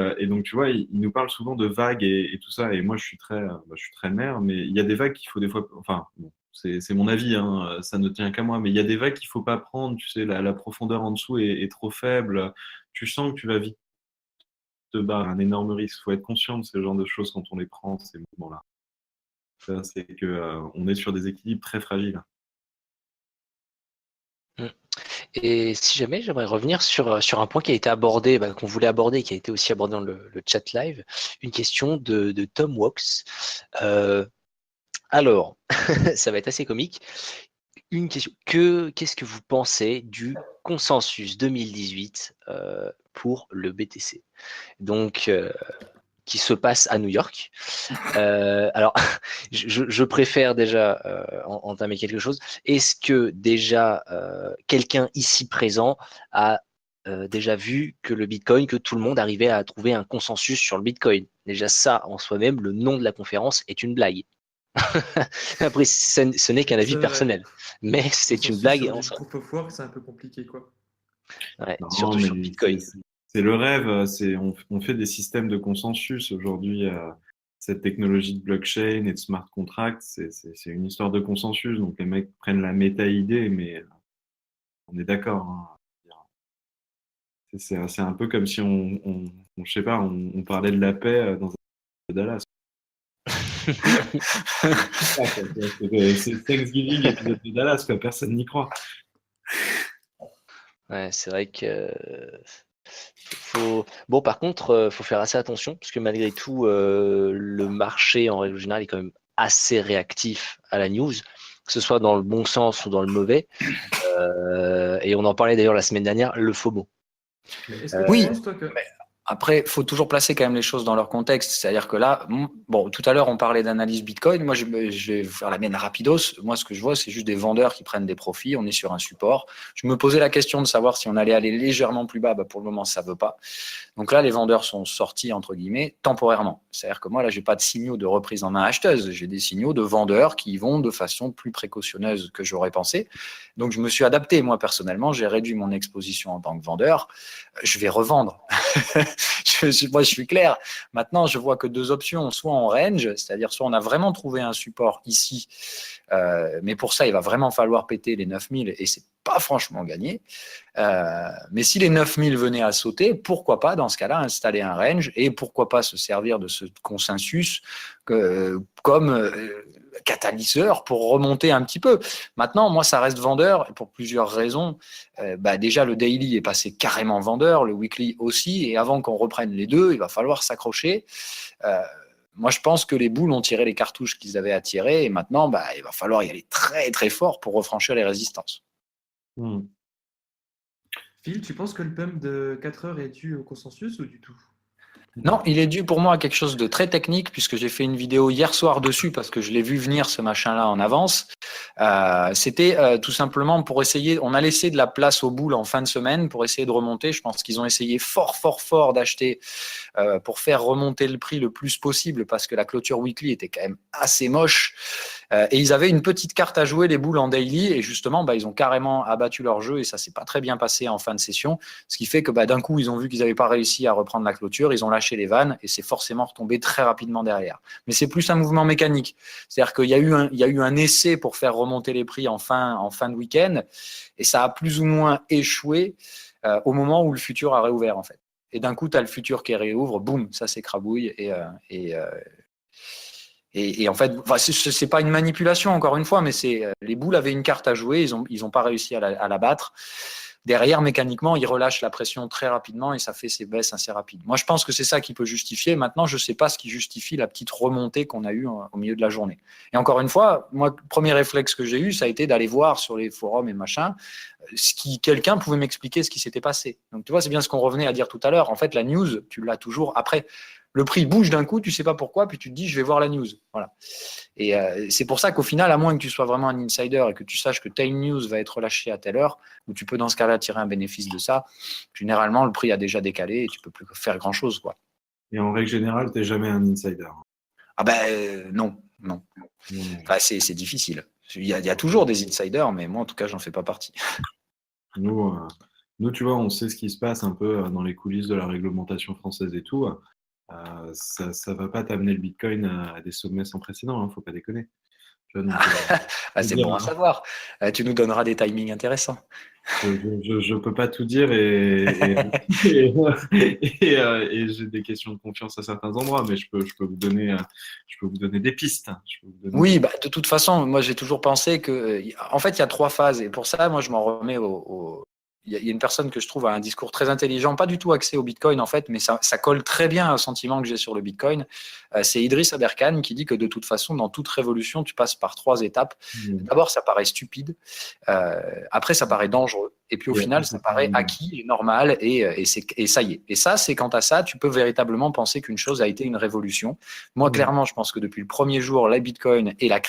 tu vois, il nous parle souvent de vagues et tout ça. Et moi, je suis très mère, mais il y a des vagues qu'il faut des fois. Enfin, bon, c'est mon avis, hein, ça ne tient qu'à moi. Mais il y a des vagues qu'il faut pas prendre. Tu sais, la profondeur en dessous est trop faible. Tu sens que tu vas vite te barrer. Un énorme risque. Il faut être conscient de ce genre de choses quand on les prend, ces mouvements-là. C'est que on est sur des équilibres très fragiles. Et si jamais, j'aimerais revenir sur un point qui a été abordé, qu'on voulait aborder, qui a été aussi abordé dans le chat live, une question de Tom Wax. Alors, ça va être assez comique. Une question. Qu'est-ce que vous pensez du consensus 2018 pour le BTC? Donc, qui se passe à New York. Alors, je préfère déjà entamer quelque chose. Est-ce que déjà quelqu'un ici présent a déjà vu que le Bitcoin, que tout le monde arrivait à trouver un consensus sur le Bitcoin? Déjà ça, en soi-même, le nom de la conférence est une blague. Après, ce n'est qu'un avis personnel, mais c'est une blague en soi. Proof of work, c'est un peu compliqué, quoi. Ouais, Non, surtout sur Bitcoin. C'est le rêve. On fait des systèmes de consensus aujourd'hui. Cette technologie de blockchain et de smart contracts, c'est une histoire de consensus. Donc les mecs prennent la méta-idée, mais on est d'accord. Hein. C'est un peu comme si je sais pas, on parlait de la paix dans un Dallas. C'est Thanksgiving épisode de Dallas, quoi. Personne n'y croit. Ouais, c'est vrai que bon, par contre, faut faire assez attention parce que malgré tout, le marché en règle générale est quand même assez réactif à la news, que ce soit dans le bon sens ou dans le mauvais. Et on en parlait d'ailleurs la semaine dernière, le FOMO. Oui. Après, il faut toujours placer quand même les choses dans leur contexte. C'est-à-dire que là, bon, tout à l'heure, on parlait d'analyse Bitcoin. Moi, je vais faire la mienne rapidos. Moi, ce que je vois, c'est juste des vendeurs qui prennent des profits. On est sur un support. Je me posais la question de savoir si on allait aller légèrement plus bas. Pour le moment, ça ne veut pas. Donc là, les vendeurs sont sortis, entre guillemets, temporairement. C'est-à-dire que moi, là, je n'ai pas de signaux de reprise en main acheteuse. J'ai des signaux de vendeurs qui vont de façon plus précautionneuse que j'aurais pensé. Donc, je me suis adapté. Moi, personnellement, j'ai réduit mon exposition en tant que vendeur. Je vais revendre. Moi, je suis clair. Maintenant, je vois que deux options. Soit en range, c'est-à-dire soit on a vraiment trouvé un support ici, mais pour ça, il va vraiment falloir péter les 9000 et c'est pas franchement gagné. Mais si les 9000 venaient à sauter, pourquoi pas, dans ce cas-là, installer un range et pourquoi pas se servir de ce consensus comme catalyseur pour remonter un petit peu. Maintenant, moi, ça reste vendeur pour plusieurs raisons. Déjà, le daily est passé carrément vendeur, le weekly aussi, et avant qu'on reprenne les deux, il va falloir s'accrocher. moi, je pense que les bulls ont tiré les cartouches qu'ils avaient à tirer et maintenant, il va falloir y aller très, très fort pour refranchir les résistances. Phil, tu penses que le pump de 4 heures est dû au consensus ou du tout? Non, il est dû pour moi à quelque chose de très technique puisque j'ai fait une vidéo hier soir dessus parce que je l'ai vu venir ce machin-là en avance. C'était tout simplement pour essayer, on a laissé de la place aux boules en fin de semaine pour essayer de remonter. Je pense qu'ils ont essayé fort d'acheter pour faire remonter le prix le plus possible parce que la clôture weekly était quand même assez moche. Et ils avaient une petite carte à jouer, les boules en daily, et justement, ils ont carrément abattu leur jeu et ça s'est pas très bien passé en fin de session. Ce qui fait que d'un coup, ils ont vu qu'ils n'avaient pas réussi à reprendre la clôture, ils ont lâché les vannes et c'est forcément retombé très rapidement derrière. Mais c'est plus un mouvement mécanique. C'est-à-dire qu'il y a eu un essai pour faire remonter les prix en fin de week-end et ça a plus ou moins échoué au moment où le futur a réouvert en fait. Et d'un coup, tu as le futur qui réouvre, boum, ça s'écrabouille et en fait, c'est pas une manipulation encore une fois, mais les boules avaient une carte à jouer, ils ont pas réussi à la battre. Derrière, mécaniquement, ils relâchent la pression très rapidement et ça fait ces baisses assez rapides. Moi, je pense que c'est ça qui peut justifier. Maintenant, je sais pas ce qui justifie la petite remontée qu'on a eue au milieu de la journée. Et encore une fois, moi, le premier réflexe que j'ai eu, ça a été d'aller voir sur les forums et machin, quelqu'un pouvait m'expliquer ce qui s'était passé. Donc, tu vois, c'est bien ce qu'on revenait à dire tout à l'heure. En fait, la news, tu l'as toujours après. Le prix bouge d'un coup, tu sais pas pourquoi, puis tu te dis, je vais voir la news. Voilà. Et c'est pour ça qu'au final, à moins que tu sois vraiment un insider et que tu saches que telle news va être relâchée à telle heure, où tu peux dans ce cas-là tirer un bénéfice de ça, généralement, le prix a déjà décalé et tu peux plus faire grand-chose, quoi. Et en règle générale, tu n'es jamais un insider. Ah non. Enfin, c'est difficile. Il y a toujours des insiders, mais moi, en tout cas, j'en fais pas partie. Nous, tu vois, on sait ce qui se passe un peu dans les coulisses de la réglementation française et tout. Ça va pas t'amener le Bitcoin à des sommets sans précédent, hein, faut pas déconner. Tu vois, donc, c'est bon à savoir. Tu nous donneras des timings intéressants. Je peux pas tout dire et j'ai des questions de confiance à certains endroits, mais je peux vous donner des pistes. Oui, de toute façon, moi j'ai toujours pensé que, en fait, il y a 3 phases et pour ça, moi je m'en remets il y a une personne que je trouve a un discours très intelligent, pas du tout axé au Bitcoin en fait, mais ça colle très bien au sentiment que j'ai sur le Bitcoin. C'est Idriss Aberkan qui dit que de toute façon, dans toute révolution, tu passes par 3 étapes. D'abord, ça paraît stupide. Après, ça paraît dangereux. Et puis au final, ça paraît acquis et normal et ça y est. Et ça, c'est quant à ça, tu peux véritablement penser qu'une chose a été une révolution. Moi, clairement, je pense que depuis le premier jour, la Bitcoin et la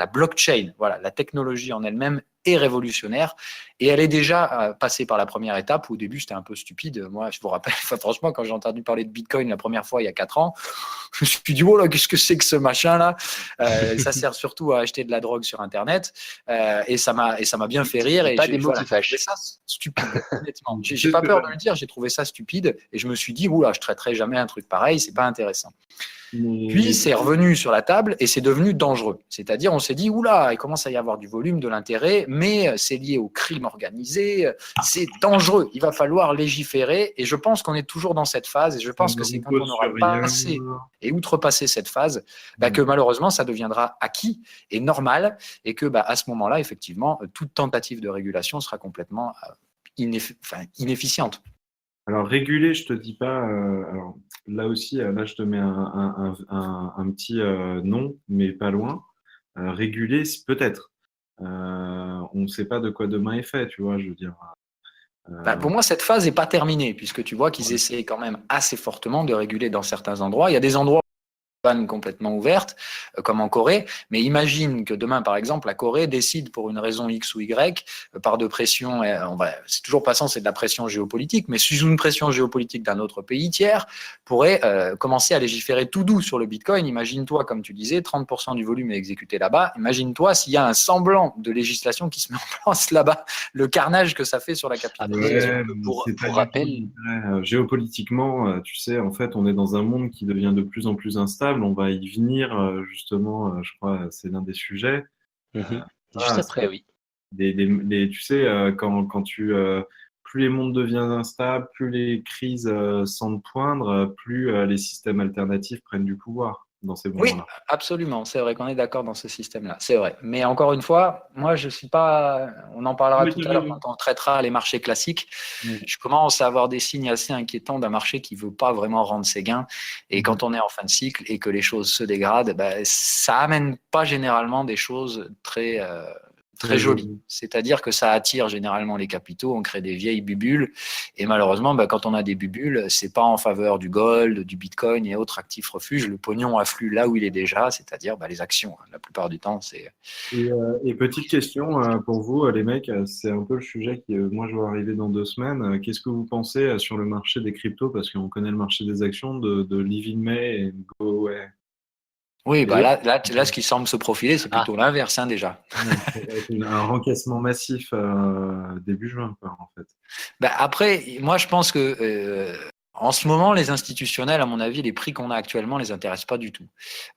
blockchain, voilà, la technologie en elle-même est révolutionnaire et elle est déjà passée par la première étape où au début c'était un peu stupide. Moi, je vous rappelle, franchement, quand j'ai entendu parler de Bitcoin la première fois il y a 4 ans, je me suis dit, oh là, qu'est-ce que c'est que ce machin-là ça sert surtout à acheter de la drogue sur Internet et ça m'a bien fait rire. Et pas des mots qui fâchent. J'ai trouvé ça stupide, honnêtement. J'ai pas peur de le dire, j'ai trouvé ça stupide et je me suis dit, oula, je traiterai jamais un truc pareil, c'est pas intéressant. Puis c'est revenu sur la table et c'est devenu dangereux. C'est-à-dire, on s'est dit, oula, il commence à y avoir du volume, de l'intérêt, mais c'est lié au crime organisé, c'est dangereux. Il va falloir légiférer et je pense qu'on est toujours dans cette phase et je pense que c'est quand on aura passé et outrepassé cette phase que malheureusement ça deviendra acquis et normal et que à ce moment-là, effectivement, toute tentative de régulation sera complètement inefficiente. Alors, réguler, je te dis pas. Alors, là aussi, là, je te mets un petit non, mais pas loin. Réguler, peut-être. On ne sait pas de quoi demain est fait, tu vois, je veux dire. Pour moi, cette phase n'est pas terminée, puisque tu vois qu'ils essaient quand même assez fortement de réguler dans certains endroits. Il y a des endroits vanne complètement ouverte, comme en Corée. Mais imagine que demain, par exemple, la Corée décide pour une raison X ou Y, par de pression, c'est toujours passant, c'est de la pression géopolitique, mais sous une pression géopolitique d'un autre pays tiers, pourrait commencer à légiférer tout doux sur le Bitcoin. Imagine-toi, comme tu disais, 30% du volume est exécuté là-bas. Imagine-toi s'il y a un semblant de législation qui se met en place là-bas, le carnage que ça fait sur la capitalisation. Pour rappel, géopolitiquement, tu sais, en fait, on est dans un monde qui devient de plus en plus instable. On va y venir, justement, je crois, c'est l'un des sujets. Juste après, oui. Tu sais, plus les mondes deviennent instables, plus les crises semblent poindre, plus les systèmes alternatifs prennent du pouvoir. dans ces Oui, moments-là. absolument. C'est vrai qu'on est d'accord dans ce système-là. C'est vrai. Mais encore une fois, moi, je suis pas. On en parlera Oui, tout à l'heure quand on traitera les marchés classiques. Je commence à avoir des signes assez inquiétants d'un marché qui veut pas vraiment rendre ses gains. Et quand on est en fin de cycle et que les choses se dégradent, ça amène pas généralement des choses très jolies. C'est-à-dire que ça attire généralement les capitaux, on crée des vieilles bubules. Et malheureusement, quand on a des bubules, c'est pas en faveur du gold, du bitcoin et autres actifs refuges. Le pognon afflue là où il est déjà, c'est-à-dire les actions. La plupart du temps, c'est. Et petite question pour vous, les mecs, c'est un peu le sujet qui, moi, je vais arriver dans 2 semaines. Qu'est-ce que vous pensez sur le marché des cryptos? Parce qu'on connaît le marché des actions de Live in May et Go Away. Oui, Oui. là, ce qui semble se profiler, c'est plutôt l'inverse, déjà. Un rencaissement massif début juin, quoi, en fait. Après, moi, je pense que en ce moment, les institutionnels, à mon avis, les prix qu'on a actuellement ne les intéressent pas du tout.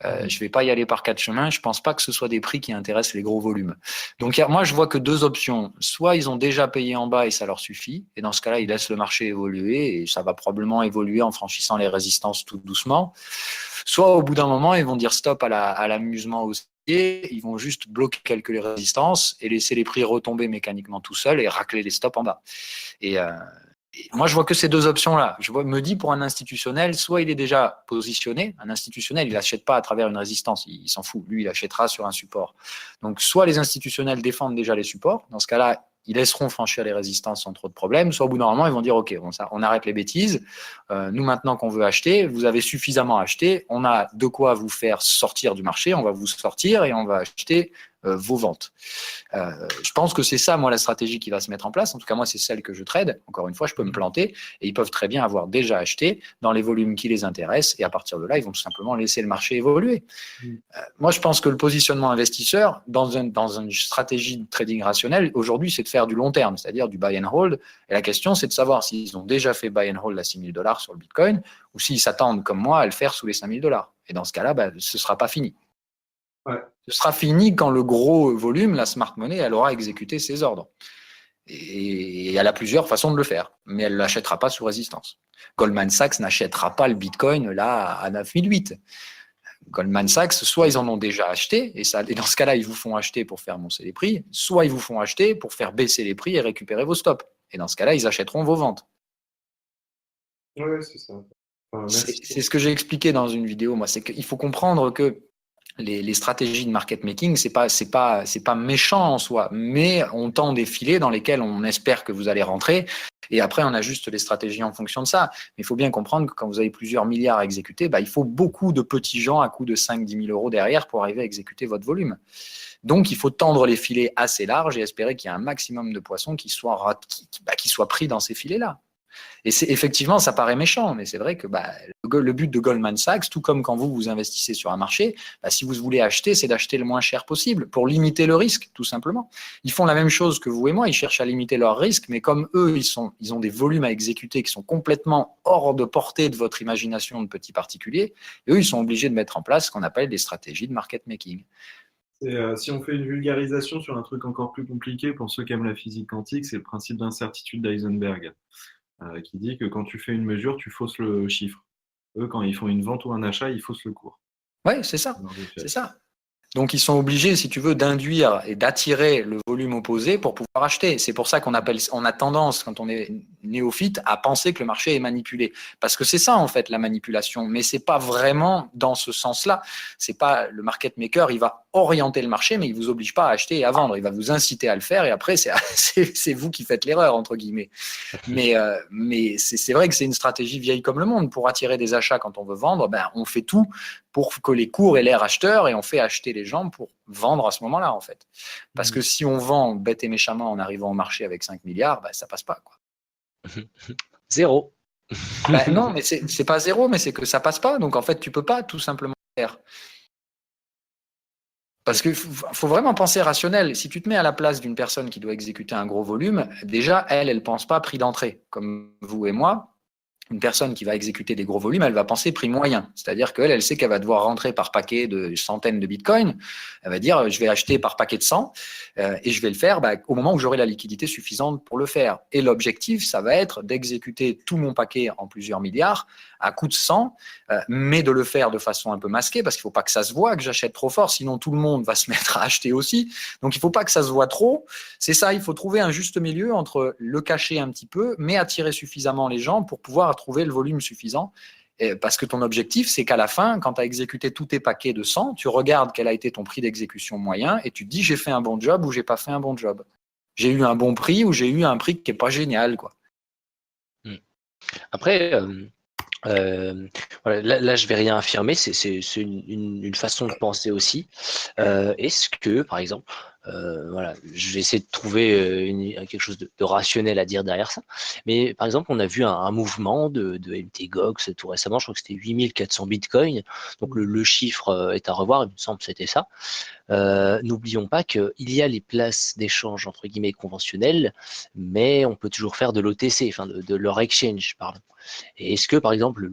Je vais pas y aller par quatre chemins. Je pense pas que ce soit des prix qui intéressent les gros volumes. Donc, moi, je vois que deux options. Soit ils ont déjà payé en bas et ça leur suffit. Et dans ce cas-là, ils laissent le marché évoluer et ça va probablement évoluer en franchissant les résistances tout doucement. Soit au bout d'un moment, ils vont dire stop à l'amusement aussi. Ils vont juste bloquer quelques résistances et laisser les prix retomber mécaniquement tout seuls et racler les stops en bas. Et moi, je vois que ces deux options-là. Me dis pour un institutionnel, soit il est déjà positionné. Un institutionnel, il n'achète pas à travers une résistance. Il s'en fout. Lui, il achètera sur un support. Donc, soit les institutionnels défendent déjà les supports. Dans ce cas-là, ils laisseront franchir les résistances sans trop de problèmes. Soit au bout d'un moment, ils vont dire, OK, on arrête les bêtises. Nous, maintenant qu'on veut acheter, vous avez suffisamment acheté. On a de quoi vous faire sortir du marché. On va vous sortir et on va acheter vos ventes. Je pense que c'est ça, moi, la stratégie qui va se mettre en place. En tout cas, moi, c'est celle que je trade. Encore une fois, je peux me planter et ils peuvent très bien avoir déjà acheté dans les volumes qui les intéressent et à partir de là, ils vont tout simplement laisser le marché évoluer. Moi, je pense que le positionnement investisseur dans une stratégie de trading rationnel, aujourd'hui, c'est de faire du long terme, c'est-à-dire du buy and hold. Et la question, c'est de savoir s'ils ont déjà fait buy and hold à $6 000 sur le Bitcoin ou s'ils s'attendent, comme moi, à le faire sous les $5 000. Et dans ce cas-là, ce ne sera pas fini. Ouais. Ce sera fini quand le gros volume, la smart money, elle aura exécuté ses ordres. Et elle a plusieurs façons de le faire, mais elle ne l'achètera pas sous résistance. Goldman Sachs n'achètera pas le Bitcoin là à 9008. Goldman Sachs, soit ils en ont déjà acheté, et dans ce cas-là, ils vous font acheter pour faire monter les prix, soit ils vous font acheter pour faire baisser les prix et récupérer vos stops. Et dans ce cas-là, ils achèteront vos ventes. Oui, c'est ça. C'est ce que j'ai expliqué dans une vidéo, moi. C'est qu'il faut comprendre que les stratégies de market making, c'est pas méchant en soi, mais on tend des filets dans lesquels on espère que vous allez rentrer et après on ajuste les stratégies en fonction de ça. Mais il faut bien comprendre que quand vous avez plusieurs milliards à exécuter, il faut beaucoup de petits gens à coût de 5-10 000 euros derrière pour arriver à exécuter votre volume. Donc il faut tendre les filets assez larges et espérer qu'il y ait un maximum de poissons qui soient pris dans ces filets-là. Et effectivement, ça paraît méchant, mais c'est vrai que le but de Goldman Sachs, tout comme quand vous investissez sur un marché, si vous voulez acheter, c'est d'acheter le moins cher possible pour limiter le risque, tout simplement. Ils font la même chose que vous et moi, ils cherchent à limiter leur risque, mais comme eux, ils ont des volumes à exécuter qui sont complètement hors de portée de votre imagination de petits particuliers, et eux, ils sont obligés de mettre en place ce qu'on appelle des stratégies de market making. Si on fait une vulgarisation sur un truc encore plus compliqué, pour ceux qui aiment la physique quantique, c'est le principe d'incertitude d'Heisenberg. Qui dit que quand tu fais une mesure, tu fausses le chiffre. Eux, quand ils font une vente ou un achat, ils faussent le cours. Oui, c'est ça. C'est ça. Donc, ils sont obligés, si tu veux, d'induire et d'attirer le volume opposé pour pouvoir acheter. C'est pour ça qu'on a tendance, quand on est néophyte, à penser que le marché est manipulé. Parce que c'est ça, en fait, la manipulation. Mais c'est pas vraiment dans ce sens-là. C'est pas le market maker, il va orienter le marché, mais il vous oblige pas à acheter et à vendre. Il va vous inciter à le faire et après, c'est vous qui faites l'erreur, entre guillemets. Mais c'est vrai que c'est une stratégie vieille comme le monde. Pour attirer des achats quand on veut vendre, on fait tout pour que les cours aient l'air acheteurs et on fait acheter les gens pour vendre à ce moment-là, en fait. Parce que si on vend bête et méchamment en arrivant au marché avec 5 milliards, ça passe pas, quoi. Zéro. Non, mais c'est pas zéro, mais c'est que ça passe pas. Donc, en fait, tu peux pas tout simplement faire. Parce qu'il faut vraiment penser rationnel. Si tu te mets à la place d'une personne qui doit exécuter un gros volume, déjà, elle pense pas prix d'entrée, comme vous et moi. une personne qui va exécuter des gros volumes, elle va penser prix moyen. C'est-à-dire qu'elle, elle sait qu'elle va devoir rentrer par paquet de centaines de bitcoins. Elle va dire, je vais acheter par paquet de 100 et je vais le faire au moment où j'aurai la liquidité suffisante pour le faire. Et l'objectif, ça va être d'exécuter tout mon paquet en plusieurs milliards à coût de 100, mais de le faire de façon un peu masquée parce qu'il ne faut pas que ça se voit que j'achète trop fort, sinon tout le monde va se mettre à acheter aussi. Donc, il ne faut pas que ça se voit trop. C'est ça, il faut trouver un juste milieu entre le cacher un petit peu, mais attirer suffisamment les gens pour pouvoir trouver le volume suffisant. Parce que ton objectif, c'est qu'à la fin, quand tu as exécuté tous tes paquets de 100, tu regardes quel a été ton prix d'exécution moyen et tu te dis, j'ai fait un bon job ou j'ai pas fait un bon job. J'ai eu un bon prix ou j'ai eu un prix qui n'est pas génial, quoi. Après, voilà, là, je vais rien affirmer, c'est une façon de penser aussi. Est-ce que, par exemple, voilà, je vais essayer de trouver quelque chose de rationnel à dire derrière ça. Mais par exemple, on a vu un mouvement de MTGOX tout récemment, je crois que c'était 8400 bitcoins. Donc le chiffre est à revoir, il me semble que c'était ça. N'oublions pas qu'il y a les places d'échange entre guillemets conventionnelles, mais on peut toujours faire de l'OTC, enfin de leur exchange, pardon. Et est-ce que par exemple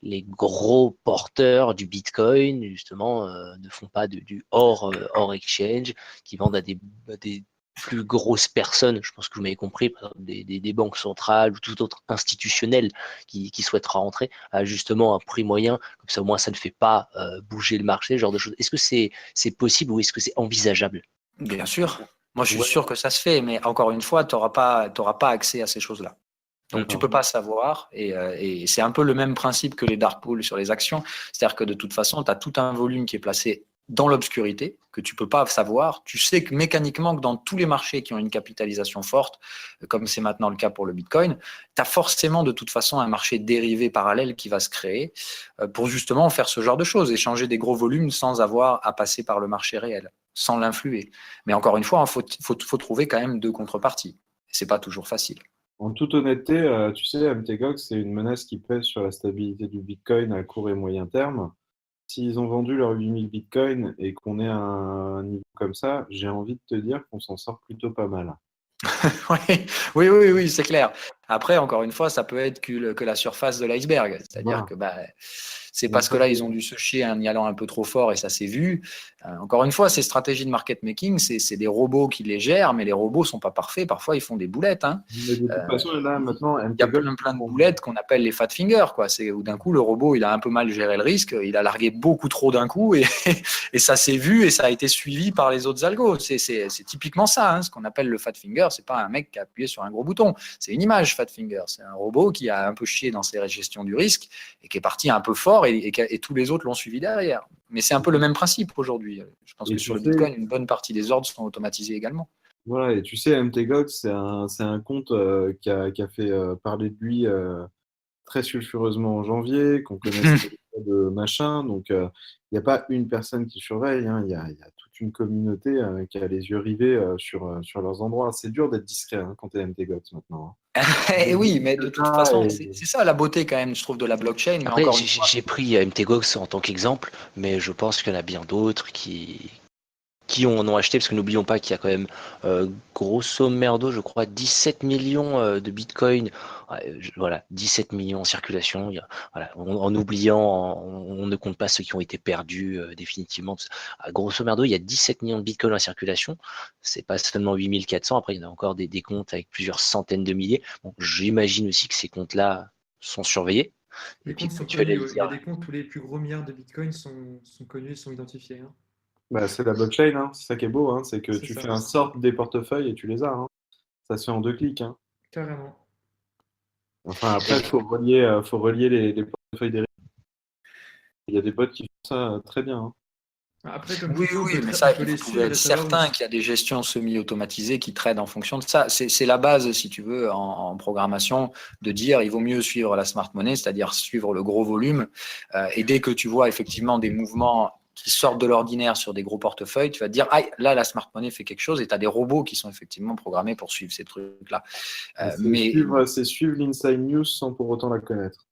les gros porteurs du Bitcoin justement ne font pas du hors exchange, qui vendent à des plus grosses personnes, je pense que vous m'avez compris, par exemple des banques centrales ou tout autre institutionnel qui souhaitera rentrer à justement un prix moyen, comme ça au moins ça ne fait pas bouger le marché, ce genre de choses. Est-ce que c'est possible ou est-ce que c'est envisageable? Bien sûr. Moi, je suis sûr que ça se fait, mais encore une fois, tu n'auras pas accès à ces choses-là. Donc, tu ne peux pas savoir, et c'est un peu le même principe que les dark pools sur les actions. C'est-à-dire que de toute façon, tu as tout un volume qui est placé dans l'obscurité, que tu ne peux pas savoir. Tu sais que mécaniquement, que dans tous les marchés qui ont une capitalisation forte, comme c'est maintenant le cas pour le Bitcoin, tu as forcément de toute façon un marché dérivé parallèle qui va se créer pour justement faire ce genre de choses, échanger des gros volumes sans avoir à passer par le marché réel, sans l'influer. Mais encore une fois, il faut trouver quand même deux contreparties. Ce n'est pas toujours facile. En toute honnêteté, tu sais, MTGOX, c'est une menace qui pèse sur la stabilité du Bitcoin à court et moyen terme. S'ils ont vendu leurs 8000 Bitcoins et qu'on est à un niveau comme ça, j'ai envie de te dire qu'on s'en sort plutôt pas mal. Oui, c'est clair. Après, encore une fois, ça peut être que la surface de l'iceberg. C'est-à-dire que c'est parce que là, ils ont dû se chier en y allant un peu trop fort et ça s'est vu. Encore une fois, ces stratégies de market making, c'est des robots qui les gèrent, mais les robots ne sont pas parfaits. Parfois, ils font des boulettes. Hein. Mais de toute façon, là, maintenant, il y a plein de boulettes qu'on appelle les fat fingers. C'est où d'un coup, le robot, il a un peu mal géré le risque. Il a largué beaucoup trop d'un coup et ça s'est vu et ça a été suivi par les autres algos. C'est typiquement ça, hein, ce qu'on appelle le fat finger. C'est pas un mec qui a appuyé sur un gros bouton. C'est une image, fat finger. C'est un robot qui a un peu chié dans ses gestions du risque et qui est parti un peu fort et tous les autres l'ont suivi derrière. Mais c'est un peu le même principe aujourd'hui. Je pense que sur le Bitcoin, une bonne partie des ordres sont automatisés également. Voilà, et tu sais, MTGOX, c'est un compte qui a fait parler de lui très sulfureusement en janvier, qu'on connaissait de machin. Donc, il n'y a pas une personne qui surveille, hein, il y a toute une communauté qui a les yeux rivés sur leurs endroits. C'est dur d'être discret hein, quand tu es MTGOX maintenant. Et oui, mais de toute façon, c'est ça la beauté quand même, je trouve, de la blockchain. Après, j'ai pris MTGOX en tant qu'exemple, mais je pense qu'il y en a bien d'autres qui en ont acheté, parce que n'oublions pas qu'il y a quand même grosso merdo, je crois, 17 millions de bitcoins, voilà, 17 millions en circulation, voilà, en oubliant, on ne compte pas ceux qui ont été perdus définitivement. Grosso merdo, il y a 17 millions de bitcoins en circulation, c'est pas seulement 8400, après il y en a encore des comptes avec plusieurs centaines de milliers. Bon, j'imagine aussi que ces comptes-là sont surveillés. Les comptes sont connus, il y a des comptes où les plus gros milliards de bitcoins sont connus, sont identifiés. Hein. C'est la blockchain, hein. C'est ça qui est beau, hein. C'est que tu fais un sort des portefeuilles et tu les as. Hein. Ça se fait en 2 clics. Hein. Carrément. Enfin, après, il faut relier les portefeuilles des risques. Il y a des bots qui font ça très bien. Hein. Après, comme oui, mais ça, il faut être certain qu'il y a des gestions semi-automatisées qui tradent en fonction de ça. C'est la base, si tu veux, en programmation, de dire il vaut mieux suivre la smart money, c'est-à-dire suivre le gros volume. Et dès que tu vois effectivement des mouvements qui sortent de l'ordinaire sur des gros portefeuilles, tu vas te dire ah, là, la smart money fait quelque chose et tu as des robots qui sont effectivement programmés pour suivre ces trucs-là. C'est suivre l'Inside News sans pour autant la connaître.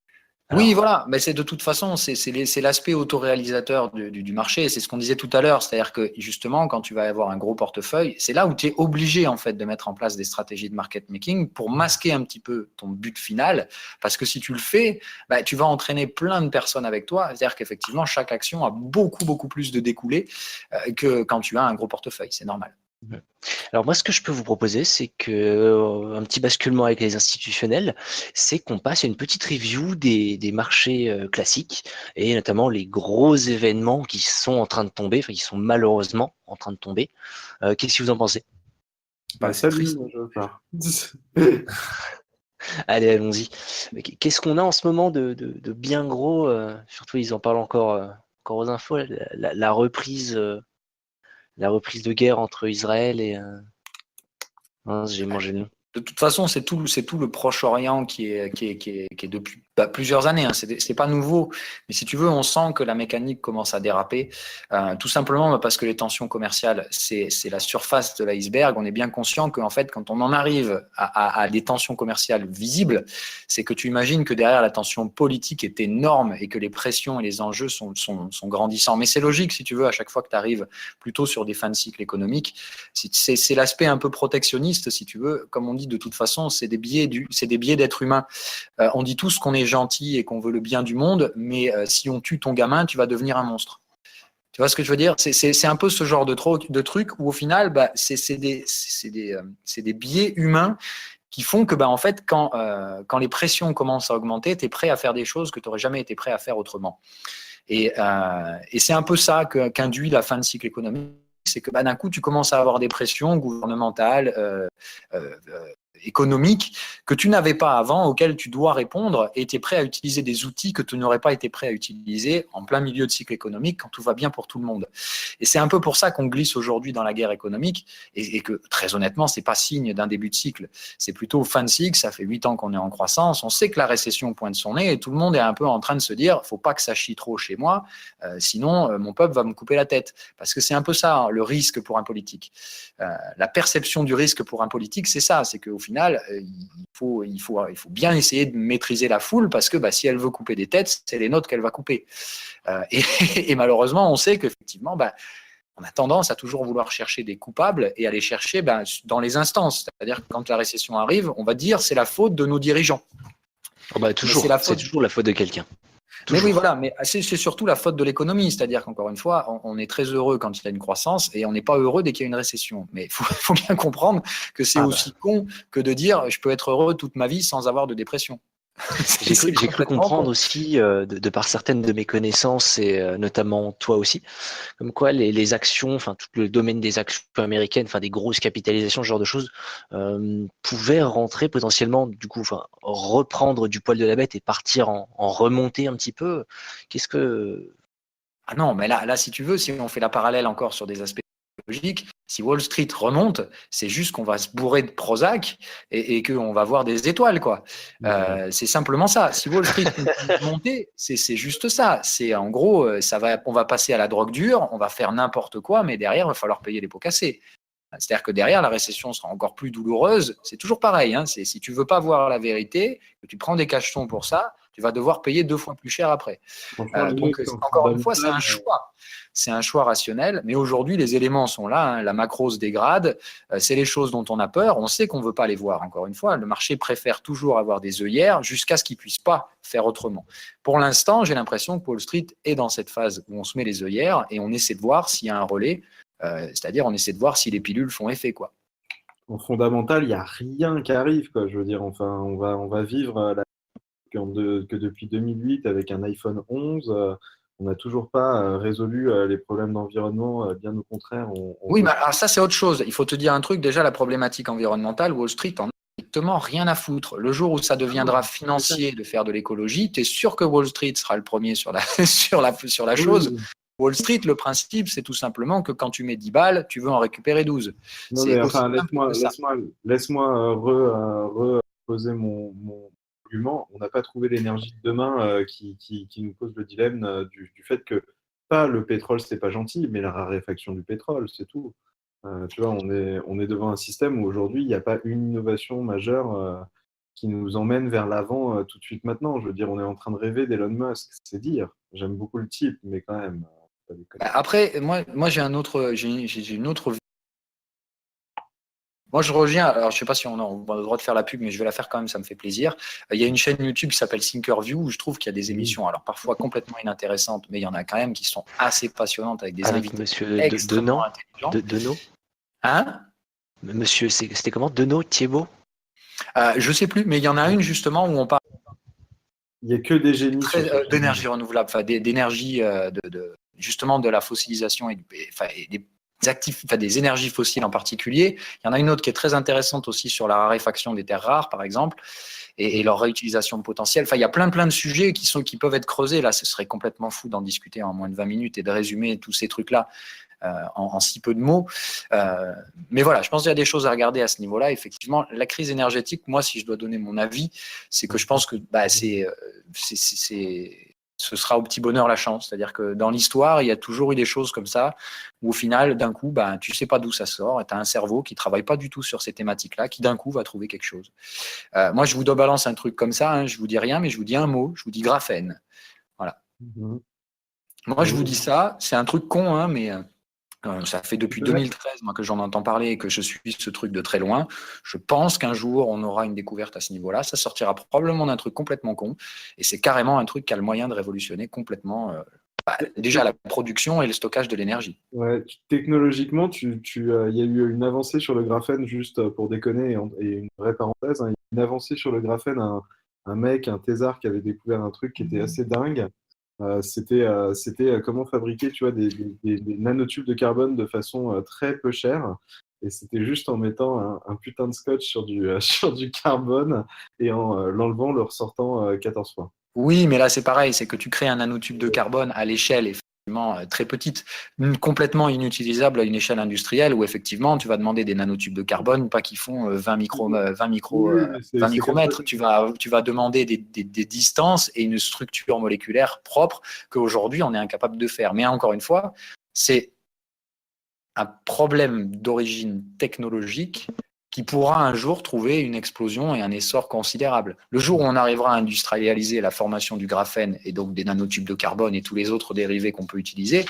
Oui, Alors, voilà, mais c'est de toute façon, c'est l'aspect autoréalisateur du marché. C'est ce qu'on disait tout à l'heure, c'est-à-dire que justement, quand tu vas avoir un gros portefeuille, c'est là où tu es obligé en fait de mettre en place des stratégies de market making pour masquer un petit peu ton but final, parce que si tu le fais, bah, tu vas entraîner plein de personnes avec toi. C'est-à-dire qu'effectivement, chaque action a beaucoup plus de découlés que quand tu as un gros portefeuille. C'est normal. alors moi, ce que je peux vous proposer, c'est que un petit basculement avec les institutionnels, c'est qu'on passe à une petite review des marchés classiques et notamment les gros événements qui sont en train de tomber, enfin qui sont malheureusement en train de tomber. Qu'est-ce que vous en pensez? Bah, c'est Salut, triste. moi, je pars. Allez, allons-y. Qu'est-ce qu'on a en ce moment de bien gros surtout, ils en parlent encore aux infos, la reprise de guerre entre Israël et mince, j'ai mangé le nom. De toute façon, c'est tout le Proche-Orient qui est depuis plusieurs années. Hein. C'est pas nouveau, mais si tu veux, on sent que la mécanique commence à déraper, tout simplement parce que les tensions commerciales, c'est la surface de l'iceberg. On est bien conscient qu'en fait, quand on en arrive à des tensions commerciales visibles, c'est que tu imagines que derrière la tension politique est énorme et que les pressions et les enjeux sont grandissants. Mais c'est logique, si tu veux, à chaque fois que tu arrives plutôt sur des fins de cycle économique, c'est l'aspect un peu protectionniste, si tu veux. Comme on dit, de toute façon, c'est des biais d'être humain. On dit tous qu'on est gentil et qu'on veut le bien du monde, mais si on tue ton gamin, tu vas devenir un monstre. Tu vois ce que je veux dire? C'est un peu ce genre de truc où au final, bah, c'est des biais humains qui font que, bah, en fait, quand les pressions commencent à augmenter, tu es prêt à faire des choses que tu n'aurais jamais été prêt à faire autrement. Et c'est un peu ça qu'induit la fin de cycle économique, c'est que bah, d'un coup, tu commences à avoir des pressions gouvernementales, économiques que tu n'avais pas avant, auxquelles tu dois répondre, et tu es prêt à utiliser des outils que tu n'aurais pas été prêt à utiliser en plein milieu de cycle économique quand tout va bien pour tout le monde. Et c'est un peu pour ça qu'on glisse aujourd'hui dans la guerre économique, et que très honnêtement, c'est pas signe d'un début de cycle. C'est plutôt fin de cycle, ça fait 8 ans qu'on est en croissance, on sait que la récession pointe son nez, et tout le monde est un peu en train de se dire, faut pas que ça chie trop chez moi, sinon mon peuple va me couper la tête. Parce que c'est un peu ça, hein, le risque pour un politique. La perception du risque pour un politique, c'est ça, c'est qu'au final, il faut bien essayer de maîtriser la foule, parce que bah, si elle veut couper des têtes, c'est les nôtres qu'elle va couper. Et malheureusement, on sait qu'effectivement, bah, on a tendance à toujours vouloir chercher des coupables et à les chercher dans les instances. C'est-à-dire que quand la récession arrive, on va dire c'est la faute de nos dirigeants. Oh bah, toujours, c'est toujours la faute de quelqu'un. Mais oui, voilà, mais c'est surtout la faute de l'économie. C'est-à-dire qu'encore une fois, on est très heureux quand il y a une croissance et on n'est pas heureux dès qu'il y a une récession. Mais il faut bien comprendre que c'est aussi con que de dire je peux être heureux toute ma vie sans avoir de dépression. J'ai cru comprendre aussi, de par certaines de mes connaissances, et notamment toi aussi, comme quoi les actions, enfin tout le domaine des actions américaines, enfin des grosses capitalisations, ce genre de choses, pouvaient rentrer potentiellement, du coup, enfin reprendre du poil de la bête et partir en remontée un petit peu. Qu'est-ce que... Ah non, mais là, si tu veux, si on fait la parallèle encore sur des aspects logiques, si Wall Street remonte, c'est juste qu'on va se bourrer de Prozac et qu'on va voir des étoiles, quoi. C'est simplement ça. Si Wall Street continue de monter, c'est juste ça. C'est en gros, on va passer à la drogue dure, on va faire n'importe quoi, mais derrière, il va falloir payer les pots cassés. C'est-à-dire que derrière, la récession sera encore plus douloureuse. C'est toujours pareil. Hein. Si tu veux pas voir la vérité, que tu prends des cachetons pour ça, tu vas devoir payer 2 fois plus cher après. Donc, encore une fois, c'est un choix. C'est un choix rationnel. Mais aujourd'hui, les éléments sont là. Hein. La macro se dégrade. C'est les choses dont on a peur. On sait qu'on ne veut pas les voir. Encore une fois, le marché préfère toujours avoir des œillères jusqu'à ce qu'il ne puisse pas faire autrement. Pour l'instant, j'ai l'impression que Wall Street est dans cette phase où on se met les œillères et on essaie de voir s'il y a un relais. C'est-à-dire, on essaie de voir si les pilules font effet, quoi. En fondamental, il n'y a rien qui arrive, quoi. Je veux dire, enfin, on va vivre que depuis 2008 avec un iPhone 11. On n'a toujours pas résolu les problèmes d'environnement. Bien au contraire. Oui, mais alors ça, c'est autre chose. Il faut te dire un truc. Déjà, la problématique environnementale, Wall Street en a strictement rien à foutre. Le jour où ça deviendra financier de faire de l'écologie, tu es sûr que Wall Street sera le premier sur la, sur la chose. Oui. Wall Street, le principe, c'est tout simplement que quand tu mets 10 balles, tu veux en récupérer 12. Non, mais enfin, laisse-moi reposer mon argument. On n'a pas trouvé l'énergie de demain qui nous pose le dilemme du fait que pas le pétrole, c'est pas gentil, mais la raréfaction du pétrole, c'est tout. Tu vois, on est devant un système où aujourd'hui, il n'y a pas une innovation majeure qui nous emmène vers l'avant tout de suite maintenant. Je veux dire, on est en train de rêver d'Elon Musk, c'est dire. J'aime beaucoup le type, mais quand même, pas déconner. Après, moi j'ai j'ai une autre. Moi, je reviens. Alors, je sais pas si on a le droit de faire la pub, mais je vais la faire quand même. Ça me fait plaisir. Il y a une chaîne YouTube qui s'appelle Thinkerview où je trouve qu'il y a des émissions, alors parfois complètement inintéressantes, mais il y en a quand même qui sont assez passionnantes avec des Avec invités monsieur extrêmement Denot, intelligents. Denot. Hein? Monsieur, c'était comment? Denot, Thiebaud? Je sais plus, mais il y en a une justement où on parle Il n'y a que des génies sur ce sujet. d'énergie renouvelable, enfin d'énergie justement de la fossilisation et des actifs, enfin des énergies fossiles en particulier. Il y en a une autre qui est très intéressante aussi sur la raréfaction des terres rares, par exemple, et leur réutilisation potentielle. Enfin, il y a plein de sujets qui peuvent être creusés. Là, ce serait complètement fou d'en discuter en moins de 20 minutes et de résumer tous ces trucs-là en si peu de mots. Mais voilà, je pense qu'il y a des choses à regarder à ce niveau-là. Effectivement, la crise énergétique, moi, si je dois donner mon avis, c'est que je pense que ce sera au petit bonheur la chance. C'est-à-dire que dans l'histoire, il y a toujours eu des choses comme ça, où au final, d'un coup, tu ne sais pas d'où ça sort, et tu as un cerveau qui ne travaille pas du tout sur ces thématiques-là, qui d'un coup va trouver quelque chose. Moi, je vous balance un truc comme ça, hein, je ne vous dis rien, mais je vous dis un mot, je vous dis graphène. Voilà. Moi, je vous dis ça, c'est un truc con, hein, mais ça fait depuis 2013 moi, que j'en entends parler et que je suis ce truc de très loin. Je pense qu'un jour, on aura une découverte à ce niveau-là. Ça sortira probablement d'un truc complètement con. Et c'est carrément un truc qui a le moyen de révolutionner complètement déjà la production et le stockage de l'énergie. Ouais, technologiquement, il y a eu une avancée sur le graphène, juste pour déconner, et une vraie parenthèse, hein, il y a eu une avancée sur le graphène, un mec, un thésard qui avait découvert un truc qui était assez dingue. C'était comment fabriquer, tu vois, des nanotubes de carbone de façon très peu chère. Et c'était juste en mettant un putain de scotch sur sur du carbone et en l'enlevant, le ressortant 14 fois. Oui, mais là, c'est pareil, c'est que tu crées un nanotube de carbone à l'échelle effectivement très petite, complètement inutilisable à une échelle industrielle où effectivement, tu vas demander des nanotubes de carbone, pas qui font 20 micromètres. Tu vas demander des distances et une structure moléculaire propre qu'aujourd'hui, on est incapable de faire. Mais encore une fois, c'est un problème d'origine technologique qui pourra un jour trouver une explosion et un essor considérable. Le jour où on arrivera à industrialiser la formation du graphène et donc des nanotubes de carbone et tous les autres dérivés qu'on peut utiliser,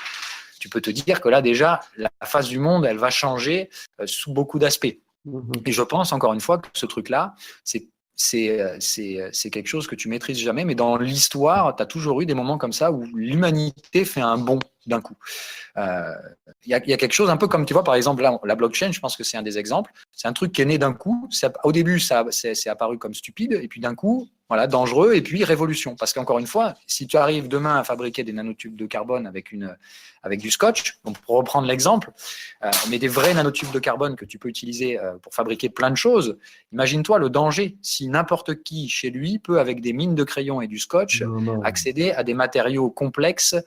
tu peux te dire que là déjà, la face du monde, elle va changer sous beaucoup d'aspects. Et je pense encore une fois que ce truc-là, c'est quelque chose que tu maîtrises jamais, mais dans l'histoire, tu as toujours eu des moments comme ça où l'humanité fait un bond d'un coup. Il y a quelque chose un peu comme, tu vois, par exemple, là, la blockchain, je pense que c'est un des exemples. C'est un truc qui est né d'un coup. Au début, c'est apparu comme stupide, et puis d'un coup, voilà, dangereux, et puis révolution. Parce qu'encore une fois, si tu arrives demain à fabriquer des nanotubes de carbone avec du scotch, donc pour reprendre l'exemple, mais des vrais nanotubes de carbone que tu peux utiliser pour fabriquer plein de choses, imagine-toi le danger si n'importe qui chez lui peut, avec des mines de crayon et du scotch, accéder à des matériaux complexes.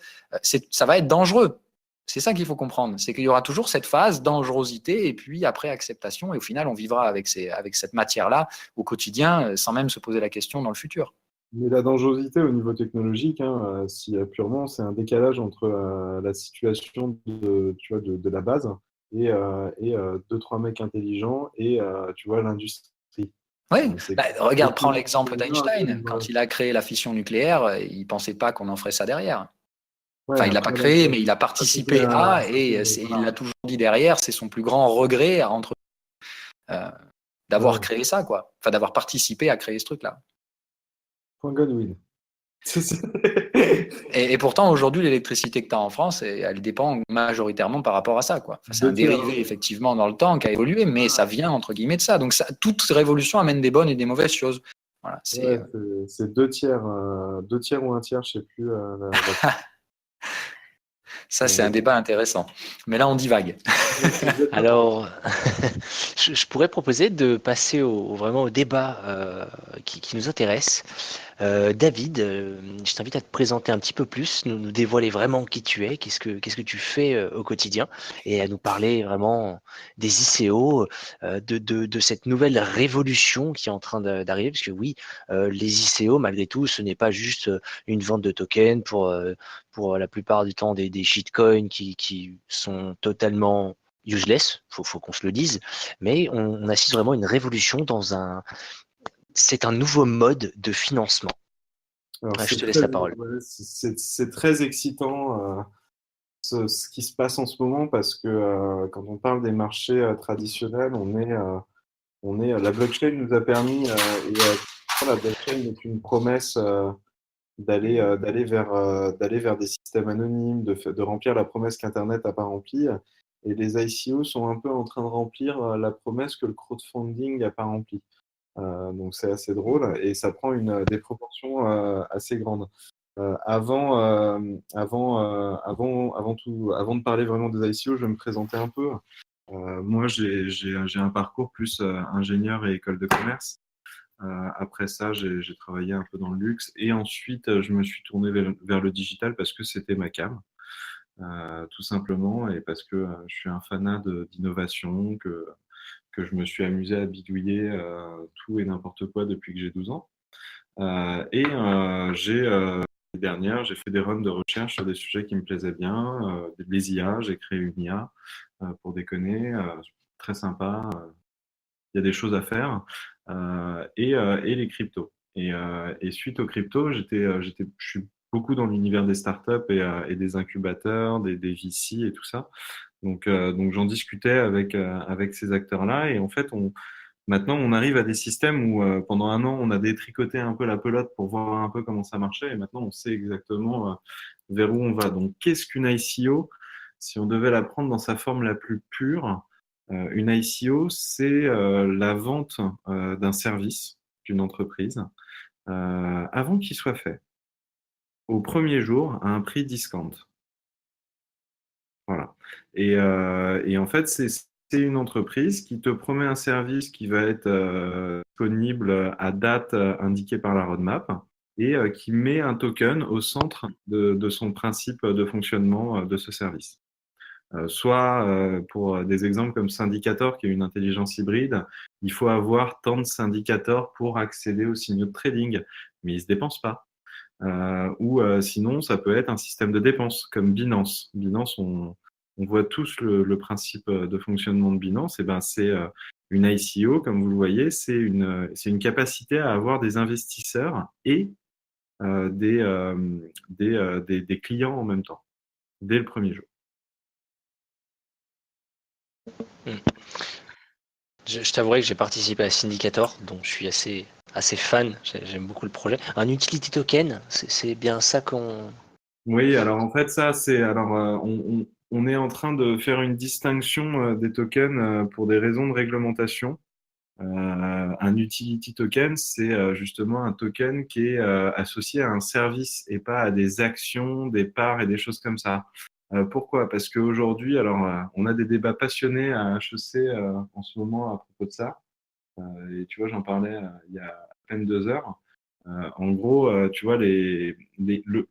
Ça va être dangereux. C'est ça qu'il faut comprendre, c'est qu'il y aura toujours cette phase dangerosité et puis après acceptation, et au final on vivra avec cette matière-là au quotidien sans même se poser la question dans le futur. Mais la dangerosité au niveau technologique, hein, purement, c'est un décalage entre la situation de la base et deux, trois mecs intelligents et tu vois, l'industrie. Oui, regarde, prends l'exemple d'Einstein. Quand il a créé la fission nucléaire, il ne pensait pas qu'on en ferait ça derrière. Enfin, il ne l'a pas créé, mais il a participé à, et il l'a toujours dit derrière, c'est son plus grand regret d'avoir créé ça, quoi. Enfin, d'avoir participé à créer ce truc-là. Point Godwin. Et pourtant, aujourd'hui, l'électricité que tu as en France, elle dépend majoritairement par rapport à ça, quoi. Enfin, c'est un dérivé, effectivement, dans le temps qui a évolué, mais ça vient, entre guillemets, de ça. Donc, toute révolution amène des bonnes et des mauvaises choses. Voilà, c'est 2 tiers ou 1 tiers, je ne sais plus. Ça, c'est un débat intéressant. Mais là, on divague. Alors, je pourrais proposer de passer vraiment au débat qui nous intéresse. David, je t'invite à te présenter un petit peu plus, nous dévoiler vraiment qui tu es, qu'est-ce que tu fais au quotidien, et à nous parler vraiment des ICO, de cette nouvelle révolution qui est en train d'arriver, parce que oui, les ICO, malgré tout, ce n'est pas juste une vente de tokens pour la plupart du temps des shitcoins qui sont totalement useless, faut qu'on se le dise, mais on assiste vraiment à une révolution c'est un nouveau mode de financement. Alors, Je c'est te laisse très, la parole. ouais, c'est très excitant ce qui se passe en ce moment parce que quand on parle des marchés traditionnels, la blockchain nous a permis, la blockchain est une promesse d'aller vers des systèmes anonymes, de remplir la promesse qu'Internet n'a pas remplie. Et les ICO sont un peu en train de remplir la promesse que le crowdfunding n'a pas remplie. Donc c'est assez drôle et ça prend des proportions assez grandes. Avant de parler vraiment des ICO, je vais me présenter un peu. Moi, j'ai un parcours plus ingénieur et école de commerce. Après ça, j'ai travaillé un peu dans le luxe et ensuite, je me suis tourné vers le digital parce que c'était ma came, tout simplement, et parce que je suis un fanat d'innovation, que je me suis amusé à bidouiller tout et n'importe quoi depuis que j'ai 12 ans. L'année dernière, j'ai fait des runs de recherche sur des sujets qui me plaisaient bien, les IA, j'ai créé une IA pour déconner, très sympa, il y a des choses à faire, et les cryptos. Et suite aux cryptos, je suis beaucoup dans l'univers des startups et des incubateurs, des VC et tout ça. Donc j'en discutais avec ces acteurs-là, et en fait, maintenant, on arrive à des systèmes où pendant un an, on a détricoté un peu la pelote pour voir un peu comment ça marchait, et maintenant, on sait exactement vers où on va. Donc, qu'est-ce qu'une ICO? Si on devait la prendre dans sa forme la plus pure, une ICO, c'est la vente d'un service d'une entreprise avant qu'il soit fait, au premier jour, à un prix discount. Voilà. Et en fait, c'est une entreprise qui te promet un service qui va être disponible à date indiquée par la roadmap, et qui met un token au centre de son principe de fonctionnement de ce service. Soit pour des exemples comme Syndicator, qui est une intelligence hybride, il faut avoir tant de syndicateurs pour accéder aux signaux de trading, mais ils ne se dépensent pas. Ou sinon, ça peut être un système de dépenses comme Binance. Binance, on voit tous le principe de fonctionnement de Binance. Et ben, c'est une ICO, comme vous le voyez, c'est une capacité à avoir des investisseurs et des clients en même temps, dès le premier jour. Je t'avouerai que j'ai participé à Syndicator, donc je suis assez fan. J'aime beaucoup le projet. Un utility token, c'est bien ça qu'on. Oui, alors en fait, ça, on est en train de faire une distinction des tokens pour des raisons de réglementation. Un utility token, c'est justement un token qui est associé à un service et pas à des actions, des parts et des choses comme ça. Pourquoi? Parce qu'aujourd'hui, on a des débats passionnés à HEC en ce moment à propos de ça. Et tu vois, j'en parlais il y a à peine 2 heures. En gros, tu vois,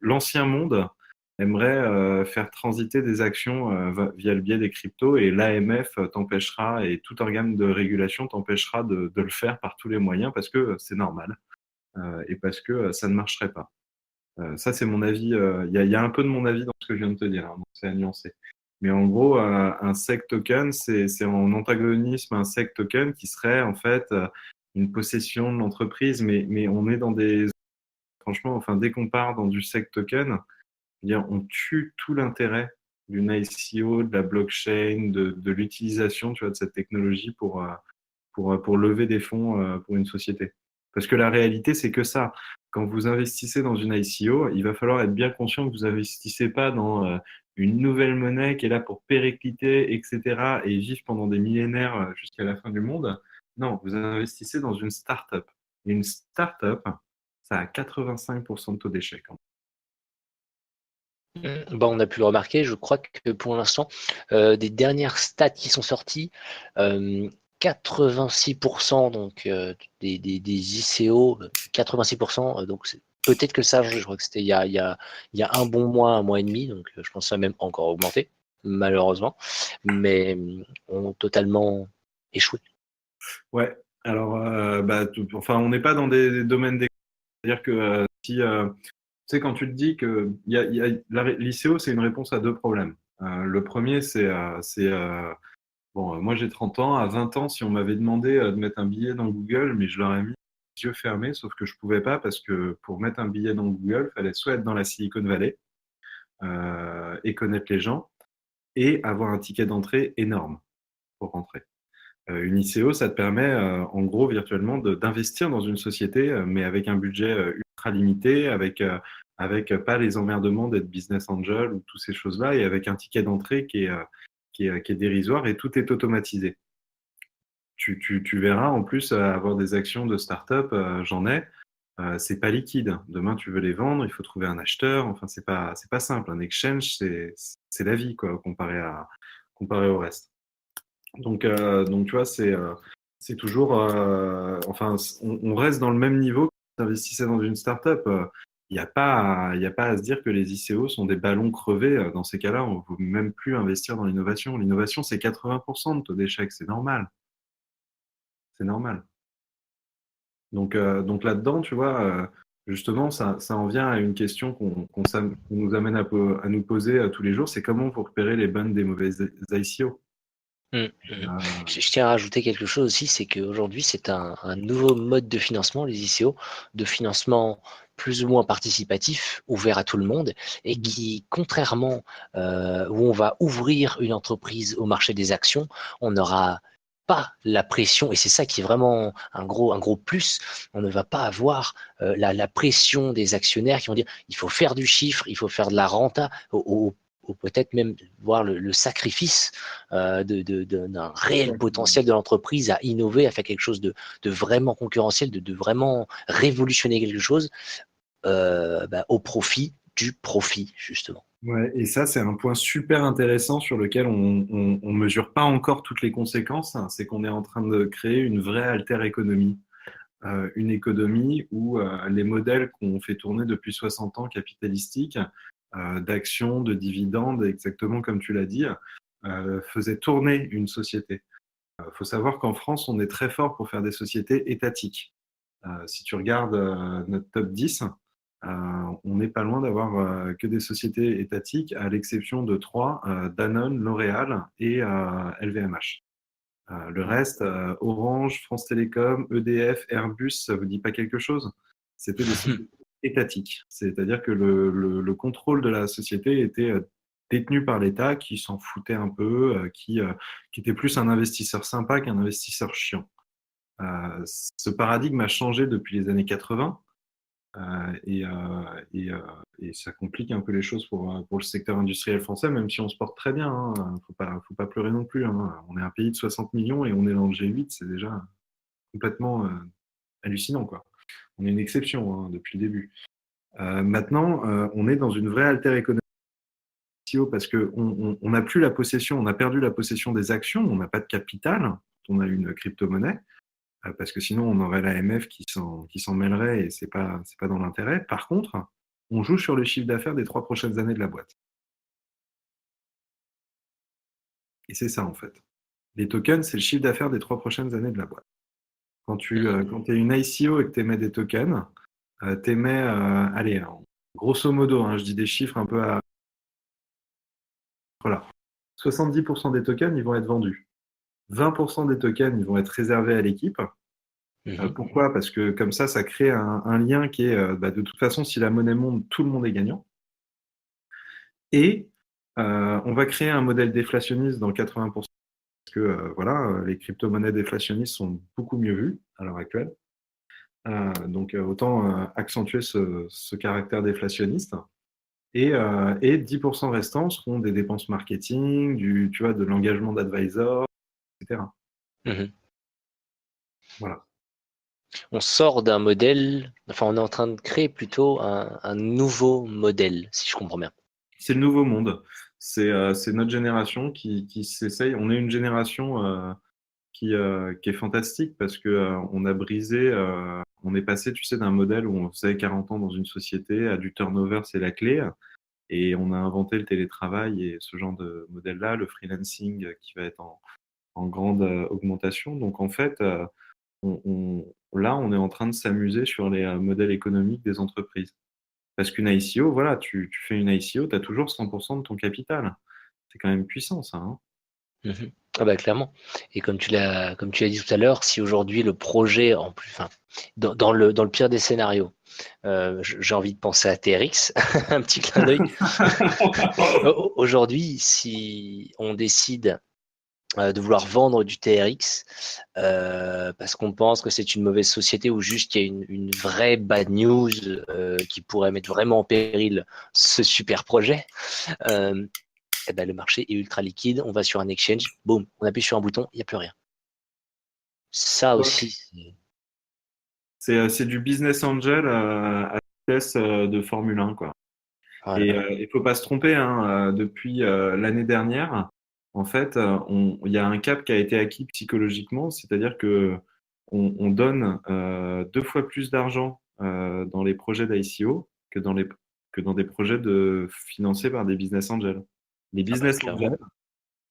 l'ancien monde aimerait faire transiter des actions via le biais des cryptos, et l'AMF t'empêchera, et tout organe de régulation t'empêchera de le faire par tous les moyens parce que c'est normal et parce que ça ne marcherait pas. Ça, c'est mon avis. Il y a un peu de mon avis dans ce que je viens de te dire, hein, donc c'est à nuancer. Mais en gros, un SEC token, c'est en antagonisme un SEC token qui serait en fait une possession de l'entreprise, mais on est dans franchement, enfin, dès qu'on part dans du SEC token, on tue tout l'intérêt d'une ICO, de la blockchain, de l'utilisation, tu vois, de cette technologie pour lever des fonds pour une société. Parce que la réalité, c'est que ça. Quand vous investissez dans une ICO, il va falloir être bien conscient que vous investissez pas dans une nouvelle monnaie qui est là pour péricliter, etc., et vivre pendant des millénaires jusqu'à la fin du monde. Non, vous investissez dans une start-up. Et une start-up, ça a 85% de taux d'échec. Bon, on a pu le remarquer, je crois que pour l'instant, des dernières stats qui sont sorties, 86% donc, des ICO, 86%, donc peut-être que ça, je crois que c'était il y a un bon mois, un mois et demi, donc je pense que ça a même encore augmenté, malheureusement, mais ont totalement échoué. Ouais, alors, enfin, on n'est pas dans des domaines c'est-à-dire que si, tu sais, quand tu te dis que l'ICO, c'est une réponse à deux problèmes. Le premier, bon, moi j'ai 30 ans, à 20 ans, si on m'avait demandé de mettre un billet dans Google, mais je l'aurais mis yeux fermés, sauf que je pouvais pas parce que pour mettre un billet dans Google, il fallait soit être dans la Silicon Valley et connaître les gens et avoir un ticket d'entrée énorme pour rentrer. Une ICO, ça te permet en gros virtuellement d'investir dans une société, mais avec un budget ultra limité, avec pas les emmerdements d'être business angel ou toutes ces choses-là, et avec un ticket d'entrée qui est dérisoire et tout est automatisé. Tu verras en plus avoir des actions de start-up, j'en ai. C'est pas liquide. Demain, tu veux les vendre, il faut trouver un acheteur. Enfin, c'est pas simple. Un exchange, c'est la vie, quoi, comparé au reste. Donc, tu vois, c'est toujours. Enfin, on reste dans le même niveau que si tu investissais dans une start-up. Il n'y a pas à se dire que les ICO sont des ballons crevés. Dans ces cas-là, on ne peut même plus investir dans l'innovation. L'innovation, c'est 80% de taux d'échec. C'est normal. C'est normal. Donc là-dedans, tu vois, justement, ça en vient à une question qu'on nous amène à nous poser tous les jours, c'est comment vous repérer les bonnes des mauvaises ICO. Je tiens à rajouter quelque chose aussi, c'est qu'aujourd'hui, c'est un nouveau mode de financement, les ICO, de financement plus ou moins participatif, ouvert à tout le monde, et qui, contrairement où on va ouvrir une entreprise au marché des actions, on n'aura pas la pression, et c'est ça qui est vraiment un gros plus, on ne va pas avoir la pression des actionnaires qui vont dire il faut faire du chiffre, il faut faire de la renta, ou peut-être même voir le sacrifice d'un réel potentiel de l'entreprise à innover, à faire quelque chose de vraiment concurrentiel, de vraiment révolutionner quelque chose au profit du profit, justement. Ouais, et ça, c'est un point super intéressant sur lequel on mesure pas encore toutes les conséquences. C'est qu'on est en train de créer une vraie alter-économie. Une économie où les modèles qu'on fait tourner depuis 60 ans capitalistiques, d'actions, de dividendes, exactement comme tu l'as dit, faisaient tourner une société. Faut savoir qu'en France, on est très fort pour faire des sociétés étatiques. Si tu regardes notre top 10, on n'est pas loin d'avoir que des sociétés étatiques, à l'exception de 3, Danone, L'Oréal et LVMH. Le reste, Orange, France Télécom, EDF, Airbus, ça vous dit pas quelque chose? C'était des sociétés étatiques. C'est-à-dire que le contrôle de la société était détenu par l'État, qui s'en foutait un peu, qui était plus un investisseur sympa qu'un investisseur chiant. Ce paradigme a changé depuis les années 80 et ça complique un peu les choses pour le secteur industriel français, même si on se porte très bien. Hein. Faut pas pleurer non plus. Hein. On est un pays de 60 millions et on est dans le G8, c'est déjà complètement hallucinant, quoi. On est une exception depuis le début. Maintenant, on est dans une vraie alter-économie parce qu'on n'a plus la possession, on a perdu la possession des actions, on n'a pas de capital, on a une crypto-monnaie. Parce que sinon on aurait l'AMF qui s'en mêlerait et c'est pas dans l'intérêt. Par contre, on joue sur le chiffre d'affaires des 3 prochaines années de la boîte. Et c'est ça en fait. Les tokens, c'est le chiffre d'affaires des 3 prochaines années de la boîte. Quand tu es une ICO et que tu émets des tokens, tu émets, allez, grosso modo, je dis des chiffres un peu à... Voilà. 70% des tokens, ils vont être vendus. 20% des tokens, ils vont être réservés à l'équipe. Pourquoi? Parce que comme ça crée un lien qui est, de toute façon, si la monnaie monte, tout le monde est gagnant. Et on va créer un modèle déflationniste dans 80%, parce que les crypto-monnaies déflationnistes sont beaucoup mieux vues à l'heure actuelle. Donc autant accentuer ce caractère déflationniste. Et 10% restants seront des dépenses marketing, de l'engagement d'advisors, etc. Voilà. On sort d'un modèle, enfin on est en train de créer plutôt un nouveau modèle, si je comprends bien. C'est le nouveau monde. C'est notre génération qui s'essaye. On est une génération qui est fantastique parce que on a brisé, on est passé, tu sais, d'un modèle où on faisait 40 ans dans une société à du turnover, c'est la clé. Et on a inventé le télétravail et ce genre de modèle-là, le freelancing qui va être en grande augmentation. Donc en fait, là, on est en train de s'amuser sur les modèles économiques des entreprises. Parce qu'une ICO, voilà, tu fais une ICO, tu as toujours 100% de ton capital. C'est quand même puissant, ça. Hein. Ah bah clairement. Et comme tu l'as dit tout à l'heure, si aujourd'hui le projet, en plus, enfin, dans le pire des scénarios, j'ai envie de penser à TRX, un petit clin d'œil. Aujourd'hui, si on décide de vouloir vendre du TRX parce qu'on pense que c'est une mauvaise société ou juste qu'il y a une vraie bad news qui pourrait mettre vraiment en péril ce super projet, eh ben, le marché est ultra liquide, on va sur un exchange, boum, on appuie sur un bouton, il n'y a plus rien. Ça aussi, C'est du business angel à vitesse de Formule 1, quoi. Et voilà. il faut pas se tromper, hein, depuis l'année dernière, en fait, il y a un cap qui a été acquis psychologiquement, c'est-à-dire que on donne 2 fois plus d'argent dans les projets d'ICO que dans des projets financés par des business angels. Les Ah bah, business clairement. angels,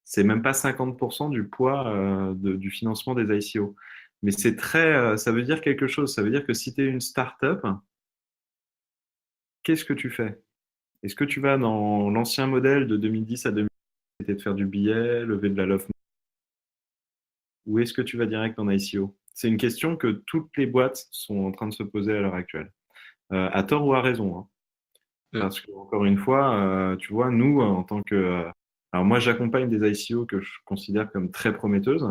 c'est même pas 50% du poids du financement des ICO. Mais ça veut dire quelque chose. Ça veut dire que si tu es une startup, qu'est-ce que tu fais? Est-ce que tu vas dans l'ancien modèle de 2010 à 2000, c'était de faire du billet, lever de la love, ou est-ce que tu vas direct en ICO? C'est une question que toutes les boîtes sont en train de se poser à l'heure actuelle. À tort ou à raison, hein. Mm. Parce que, encore une fois, tu vois, nous, en tant que. Alors, moi, j'accompagne des ICO que je considère comme très prometteuses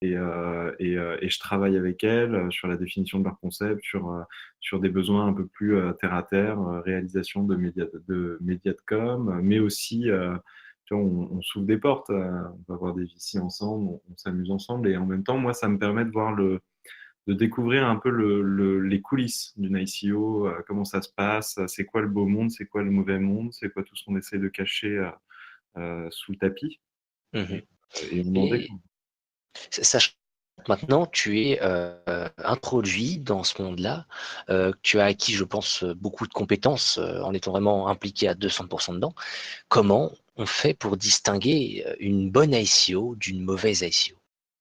et je travaille avec elles sur la définition de leur concept, sur des besoins un peu plus terre à terre, réalisation de médias de com, mais aussi, tu vois, on s'ouvre des portes, on va voir des VC ensemble, on s'amuse ensemble et en même temps, moi, ça me permet de découvrir un peu les coulisses d'une ICO, comment ça se passe, c'est quoi le beau monde, c'est quoi le mauvais monde, c'est quoi tout ce qu'on essaie de cacher sous le tapis. Mhm. Et on en Et découvre. sachant que maintenant, tu es introduit dans ce monde-là, tu as acquis, je pense, beaucoup de compétences en étant vraiment impliqué à 200% dedans. Comment on fait pour distinguer une bonne ICO d'une mauvaise ICO?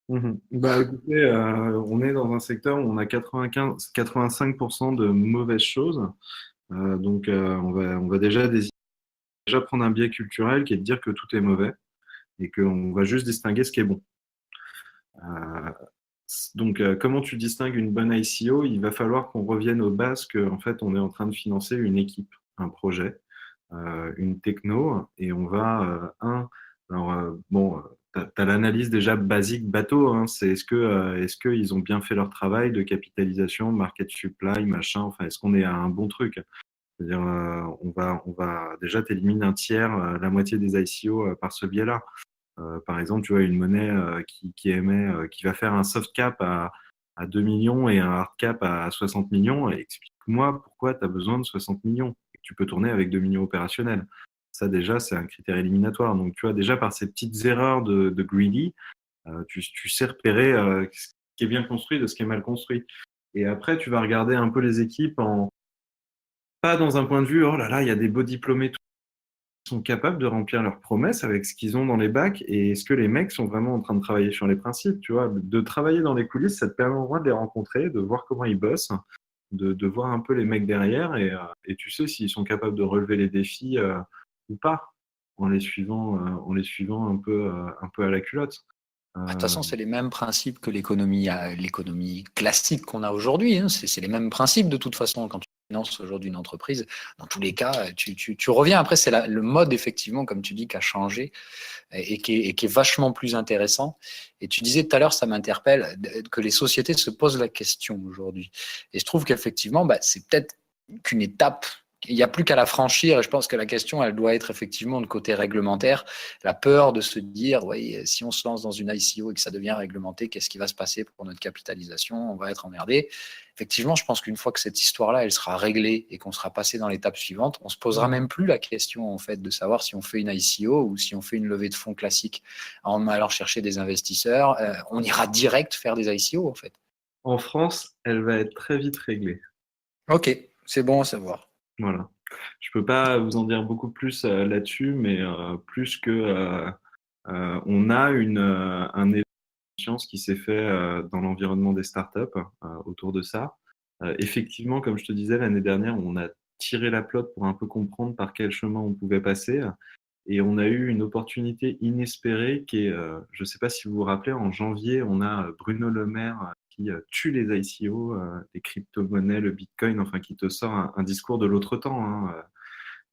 Mhm. Bah écoutez, on est dans un secteur où on a 85% de mauvaises choses. Donc on va déjà prendre un biais culturel qui est de dire que tout est mauvais et qu'on va juste distinguer ce qui est bon. Euh, donc comment tu distingues une bonne ICO? Il va falloir qu'on revienne aux bases qu'en fait on est en train de financer une équipe, un projet, une techno, et on va, alors bon, t'as l'analyse déjà basique bateau, hein, c'est est-ce qu'ils ont bien fait leur travail de capitalisation, market supply, machin, enfin, est-ce qu'on est à un bon truc? C'est-à-dire, on va déjà t'éliminer un tiers, la moitié des ICO par ce biais-là. Par exemple, tu vois, une monnaie qui va faire un soft cap à 2 millions et un hard cap à 60 millions, et explique-moi pourquoi tu as besoin de 60 millions et que tu peux tourner avec 2 millions opérationnels. Ça, déjà, c'est un critère éliminatoire. Donc, tu vois, déjà, par ces petites erreurs de greedy, tu sais repérer ce qui est bien construit de ce qui est mal construit. Et après, tu vas regarder un peu les équipes pas dans un point de vue, oh là là, il y a des beaux diplômés sont capables de remplir leurs promesses avec ce qu'ils ont dans les bacs et est-ce que les mecs sont vraiment en train de travailler sur les principes, tu vois, de travailler dans les coulisses, ça te permet au moins de les rencontrer, de voir comment ils bossent, de voir un peu les mecs derrière et tu sais s'ils sont capables de relever les défis ou pas en les suivant un peu à la culotte. De toute Euh, façon, c'est les mêmes principes que l'économie classique qu'on a aujourd'hui, hein. C'est les mêmes principes de toute façon quand tu finances aujourd'hui une entreprise. Dans tous les cas, tu reviens. Après, c'est le mode, effectivement, comme tu dis, qui a changé et qui est vachement plus intéressant. Et tu disais tout à l'heure, ça m'interpelle, que les sociétés se posent la question aujourd'hui. Et je trouve qu'effectivement, c'est peut-être qu'une étape. Il n'y a plus qu'à la franchir. Et je pense que la question, elle doit être effectivement de côté réglementaire. La peur de se dire, oui, si on se lance dans une ICO et que ça devient réglementé, qu'est-ce qui va se passer pour notre capitalisation? On va être emmerdé. Effectivement, je pense qu'une fois que cette histoire-là, elle sera réglée et qu'on sera passé dans l'étape suivante, on se posera même plus la question, en fait, de savoir si on fait une ICO ou si on fait une levée de fonds classique en allant chercher des investisseurs. On ira direct faire des ICO, en fait. En France, elle va être très vite réglée. Ok, c'est bon à savoir. Voilà. Je peux pas vous en dire beaucoup plus là-dessus, mais plus que on a un élan de conscience qui s'est fait dans l'environnement des startups autour de ça. Effectivement, comme je te disais l'année dernière, on a tiré la pelote pour un peu comprendre par quel chemin on pouvait passer. Et on a eu une opportunité inespérée qui est, je ne sais pas si vous vous rappelez, en janvier, on a Bruno Le Maire qui tue les ICO, les crypto-monnaies, le Bitcoin, enfin qui te sort un discours de l'autre temps, hein,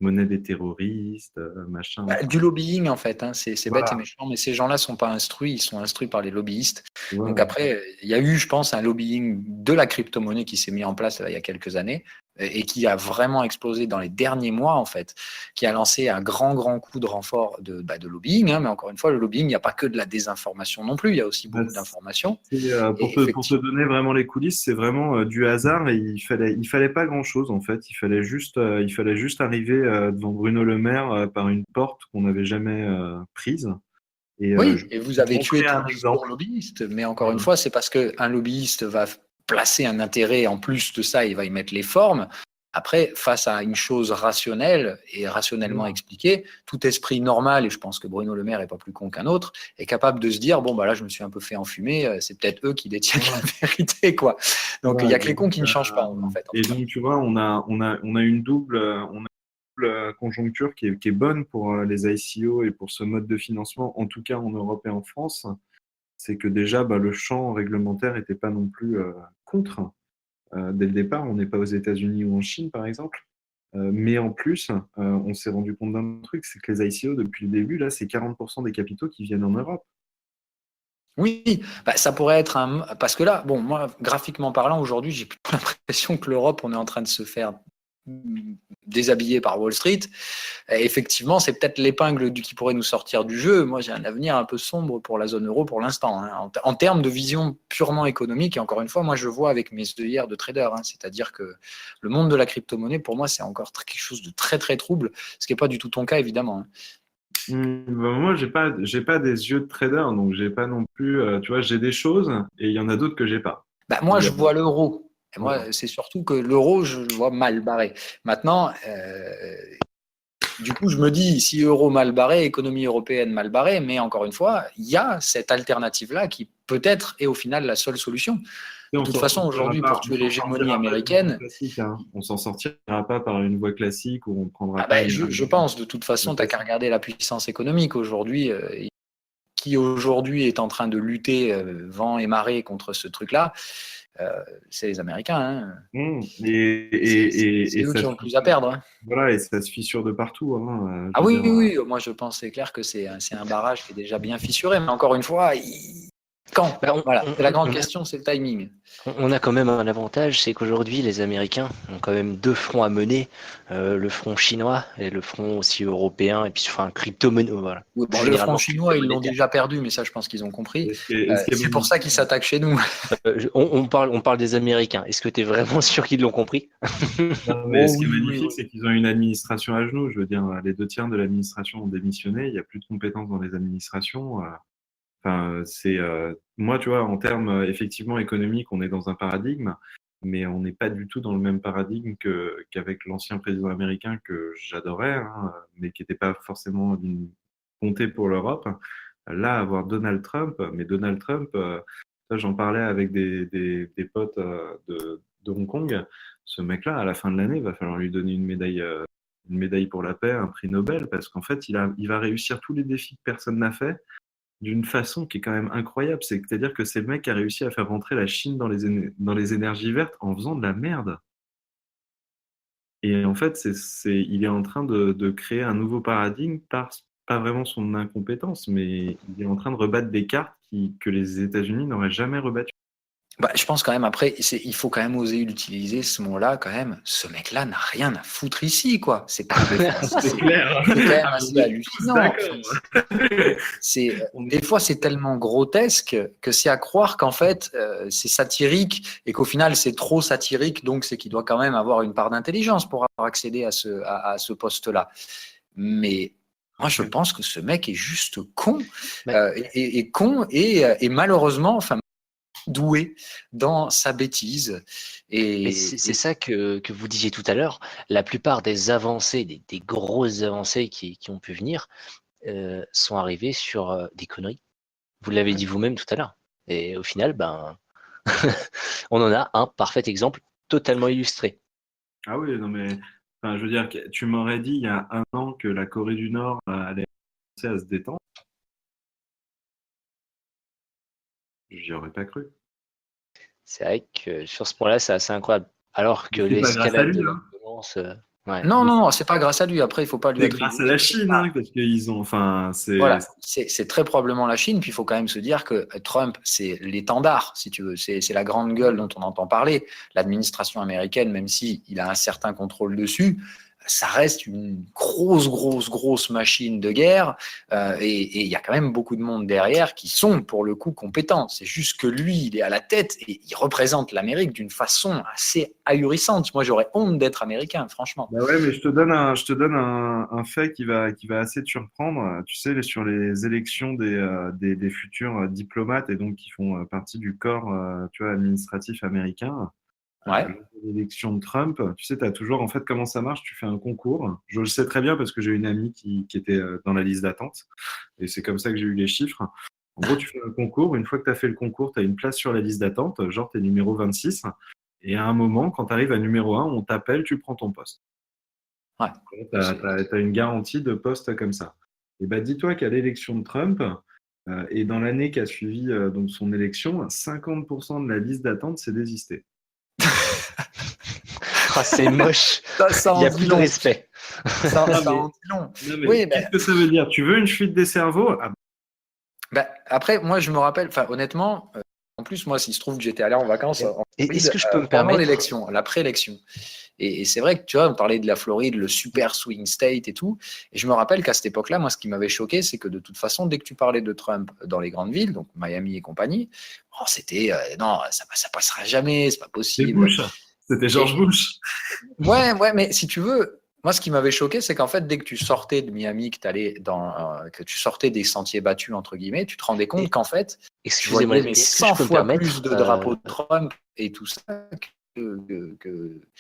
monnaie des terroristes, machin. Bah, du lobbying, en fait, hein, c'est bête et Voilà. méchant, mais ces gens-là ne sont pas instruits, ils sont instruits par les lobbyistes. Donc Voilà. après, il y a eu, je pense, un lobbying de la crypto-monnaie qui s'est mis en place il y a quelques années et qui a vraiment explosé dans les derniers mois, en fait, qui a lancé un grand coup de renfort de lobbying. Hein, mais encore une fois, le lobbying, il n'y a pas que de la désinformation non plus, il y a aussi Bah, beaucoup d'informations. pour Et pour te donner vraiment les coulisses, c'est vraiment du hasard et il fallait pas grand-chose en fait. Il fallait juste arriver devant Bruno Le Maire par une porte qu'on n'avait jamais prise et oui, et vous avez tué montrer tout un le discours exemple. lobbyiste, mais encore une Voilà. fois, c'est parce qu'un lobbyiste va placer un intérêt en plus de ça, il va y mettre les formes. Après, face à une chose rationnelle et rationnellement Voilà. expliquée, tout esprit normal, et je pense que Bruno Le Maire n'est pas plus con qu'un autre, est capable de se dire, bon, bah là, je me suis un peu fait enfumer, c'est peut-être eux qui détiennent Voilà. la vérité, quoi. Donc, il n'y Voilà. a que les cons qui ne changent pas, en fait. Et donc tu vois, on a une double, conjoncture qui est bonne pour les ICO et pour ce mode de financement, en tout cas en Europe et en France. C'est que déjà, bah, le champ réglementaire n'était pas non plus contre. Dès le départ, on n'est pas aux États-Unis ou en Chine, par exemple. Mais en plus, on s'est rendu compte d'un truc, c'est que les ICO, depuis le début, là, c'est 40% des capitaux qui viennent en Europe. Oui, bah, ça pourrait être un. Parce que là, bon, moi, graphiquement parlant, aujourd'hui, j'ai plutôt l'impression que l'Europe, on est en train de se faire déshabiller par Wall Street. Et effectivement, c'est peut-être l'épingle qui pourrait nous sortir du jeu. Moi, j'ai un avenir un peu sombre pour la zone euro pour l'instant, hein, en termes de vision purement économique. Et encore une fois, moi, je vois avec mes œillères de trader. Hein, c'est-à-dire que le monde de la crypto-monnaie, pour moi, c'est encore quelque chose de très trouble, ce qui n'est pas du tout ton cas, évidemment. Hein. Bah, moi, j'ai pas des yeux de trader, donc j'ai pas non plus, tu vois, j'ai des choses et il y en a d'autres que j'ai pas. Bah, moi, Il y je a- vois l'euro. Et moi, voilà. c'est surtout que l'euro, je le vois mal barré. Maintenant, du coup, je me dis, si euro mal barré, économie européenne mal barrée, mais encore une fois, il y a cette alternative-là qui peut-être est au final la seule solution. Et De toute façon, aujourd'hui, pour tuer on s'en l'hégémonie sortira pas d'une voie américaine, classique, hein. On s'en sortira pas par une voie classique où on prendra ah pas ben, je pense, de toute façon, tu n'as qu'à regarder la puissance économique aujourd'hui. Qui aujourd'hui est en train de lutter vent et marée contre ce truc-là, c'est les Américains. Hein. C'est Et eux ça qui se ont le plus à perdre. Hein. voilà, et ça se fissure de partout, hein. Je Ah veux oui, dire, oui, moi je pense c'est clair que c'est un barrage qui est déjà bien fissuré, mais encore une fois, quand Bah, voilà, c'est la grande question, c'est le timing. on a quand même un avantage, c'est qu'aujourd'hui, les Américains ont quand même deux fronts à mener, le front chinois et le front aussi européen, et puis enfin, crypto-monnaie, voilà. Oui, Plus bon, le front généralement chinois, ils l'ont crypto-monétaire. déjà perdu, mais ça, je pense qu'ils ont compris. et ce qui est C'est pour ça qu'ils s'attaquent chez nous. On parle des Américains. Est-ce que tu es vraiment sûr qu'ils l'ont compris? non, mais Oh ce qui est oui, oui, magnifique, oui. c'est qu'ils ont une administration à genoux. Je veux dire, les deux tiers de l'administration ont démissionné. Il n'y a plus de compétences dans les administrations. Enfin, moi, tu vois, en termes effectivement économiques, on est dans un paradigme, mais on n'est pas du tout dans le même paradigme qu'avec l'ancien président américain que j'adorais, hein, mais qui n'était pas forcément d'une bonté pour l'Europe. Là, avoir Donald Trump, mais Donald Trump, ça, j'en parlais avec des potes de Hong Kong. Ce mec-là, à la fin de l'année, il va falloir lui donner une médaille pour la paix, un prix Nobel, parce qu'en fait, il va réussir tous les défis que personne n'a fait d'une façon qui est quand même incroyable. C'est-à-dire que c'est le mec qui a réussi à faire rentrer la Chine dans les énergies vertes en faisant de la merde. Et en fait, il est en train de créer un nouveau paradigme par pas vraiment son incompétence, mais il est en train de rebattre des cartes que les États-Unis n'auraient jamais rebattues. Bah, je pense quand même, après, il faut quand même oser l'utiliser, ce mot-là, quand même. Ce mec-là n'a rien à foutre ici, quoi. C'est pas C'est clair. c'est quand même Ah, assez on est tous hallucinant. d'accord. Des fois, c'est tellement grotesque que c'est à croire qu'en fait, c'est satirique et qu'au final, c'est trop satirique, donc c'est qu'il doit quand même avoir une part d'intelligence pour avoir accédé à ce poste-là. Mais moi, je pense que ce mec est juste con, et con et malheureusement, enfin, doué dans sa bêtise. Mais c'est ça que vous disiez tout à l'heure. La plupart des avancées, des grosses avancées qui ont pu venir, sont arrivées sur des conneries. Vous l'avez dit vous-même tout à l'heure. Et au final, ben, on en a un parfait exemple totalement illustré. Ah oui, non mais Enfin, je veux dire, tu m'aurais dit il y a un an que la Corée du Nord allait commencer à se détendre. J'y aurais pas cru. C'est vrai que sur ce point-là, c'est assez incroyable. Alors que C'est pas grâce à l'escalade lui, de hein. l'ordonnance, ouais. Non, non, non, c'est pas grâce à lui. Après, il faut pas lui C'est grâce à attribuer. la Chine, hein, parce qu'ils ont, enfin, Voilà, c'est très probablement la Chine. Puis il faut quand même se dire que Trump, c'est l'étendard, si tu veux. C'est la grande gueule dont on entend parler. L'administration américaine, même si il a un certain contrôle dessus, ça reste une grosse machine de guerre. Et il y a quand même beaucoup de monde derrière qui sont, pour le coup, compétents. C'est juste que lui, il est à la tête et il représente l'Amérique d'une façon assez ahurissante. Moi, j'aurais honte d'être américain, franchement. Bah ouais, mais je te donne un fait qui va assez te surprendre. Tu sais, sur les élections des futurs diplomates et donc qui font partie du corps, tu vois, administratif américain. Ouais. L'élection de Trump, tu sais, tu as toujours, en fait, comment ça marche? Tu fais un concours. Je le sais très bien parce que j'ai une amie qui était dans la liste d'attente et c'est comme ça que j'ai eu les chiffres. En gros, tu fais un concours. Une fois que tu as fait le concours, tu as une place sur la liste d'attente, genre tu es numéro 26. Et à un moment, quand tu arrives à numéro 1, on t'appelle, tu prends ton poste. Ouais. Tu as une garantie de poste comme ça. Et bah, dis-toi qu'à l'élection de Trump, et dans l'année qui a suivi donc son élection, 50% de la liste d'attente s'est désistée. Ah, c'est moche. Ça Il n'y en a dit plus de long. respect. Ça mais- en dit long. Non, mais Oui, qu'est-ce que ça veut dire? Tu veux une fuite des cerveaux? Ah, après, moi, je me rappelle, enfin, honnêtement, en plus, moi, s'il se trouve que j'étais allé en vacances en Et Floride est-ce que je peux me pendant permettre? l'élection, la préélection. Et c'est vrai que, tu vois, on parlait de la Floride, le super swing state et tout. Et je me rappelle qu'à cette époque-là, moi, ce qui m'avait choqué, c'est que de toute façon, dès que tu parlais de Trump dans les grandes villes, donc Miami et compagnie, oh, c'était non, ça passera jamais, c'est pas c'est possible. Bush. C'était George Bush. Ouais, mais si tu veux, moi, ce qui m'avait choqué, c'est qu'en fait, dès que tu sortais de Miami, que tu sortais des sentiers battus, entre guillemets, tu te rendais compte Et- qu'en fait, tu Excusez-moi, voyais mais est-ce que 100 je peux me fois plus permettre? de drapeaux de Trump et tout ça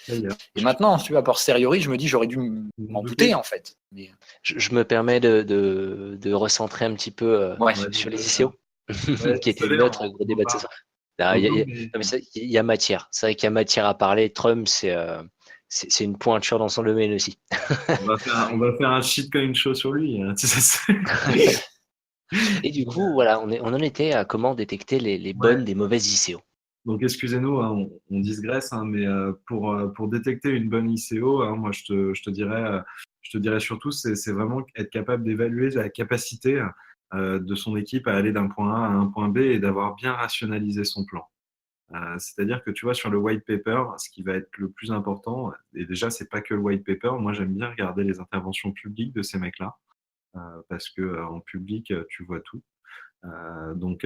D'ailleurs, Et maintenant, tu vois, a posteriori, je me dis, j'aurais dû m'en douter, en fait. Mais, Je me permets de recentrer un petit peu ouais. sur les désolé, ICO, ouais, qui était désolé, notre gros débat de ce soir. Ah, on Il y, a- peut, il y a- mais non, mais il y a matière. C'est vrai qu'il y a matière à parler. Trump, c'est une pointure dans son domaine aussi. on va faire un shitcoin show sur lui, hein, tu sais, Et du coup, voilà, on en était à comment détecter les Ouais. bonnes des mauvaises ICO. Donc, excusez-nous, hein, on digresse, hein, mais pour détecter une bonne ICO, hein, moi, je te dirais surtout, c'est vraiment être capable d'évaluer la capacité de son équipe à aller d'un point A à un point B et d'avoir bien rationalisé son plan. C'est-à-dire que tu vois, sur le white paper, ce qui va être le plus important, et déjà, c'est pas que le white paper, moi, j'aime bien regarder les interventions publiques de ces mecs-là, parce que en public, tu vois tout. Donc,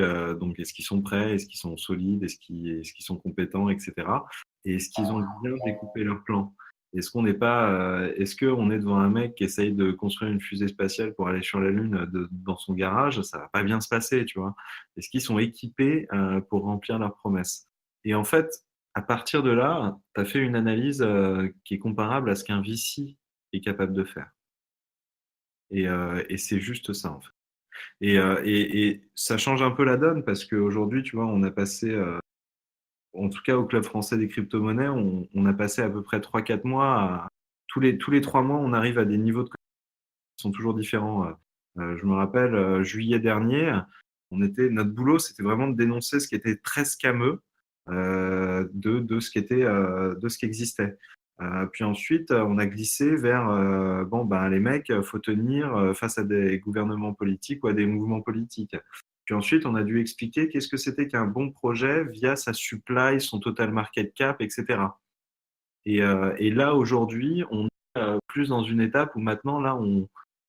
est-ce qu'ils sont prêts? Est-ce qu'ils sont solides? Est-ce qu'ils sont compétents, etc. Et est-ce qu'ils ont bien découpé leur plan? Est-ce qu'on n'est pas, est-ce qu'on est devant un mec qui essaye de construire une fusée spatiale pour aller sur la Lune dans son garage? Ça va pas bien se passer, tu vois. Est-ce qu'ils sont équipés pour remplir leurs promesses? Et en fait, à partir de là, tu as fait une analyse qui est comparable à ce qu'un VC est capable de faire. Et c'est juste ça, en fait. Et ça change un peu la donne parce qu'aujourd'hui, tu vois, on a passé, en tout cas au Club français des crypto-monnaies, on a passé à peu près 3-4 mois. Tous les 3 mois, on arrive à des niveaux de qui sont toujours différents. Je me rappelle, juillet dernier, notre boulot, c'était vraiment de dénoncer ce qui était très scameux de de ce qui existait. Puis ensuite, on a glissé vers bon, ben, les mecs, faut tenir face à des gouvernements politiques ou à des mouvements politiques. Puis ensuite, on a dû expliquer qu'est-ce que c'était qu'un bon projet via sa supply, son total market cap, etc. Et là, aujourd'hui, on est plus dans une étape où maintenant, là,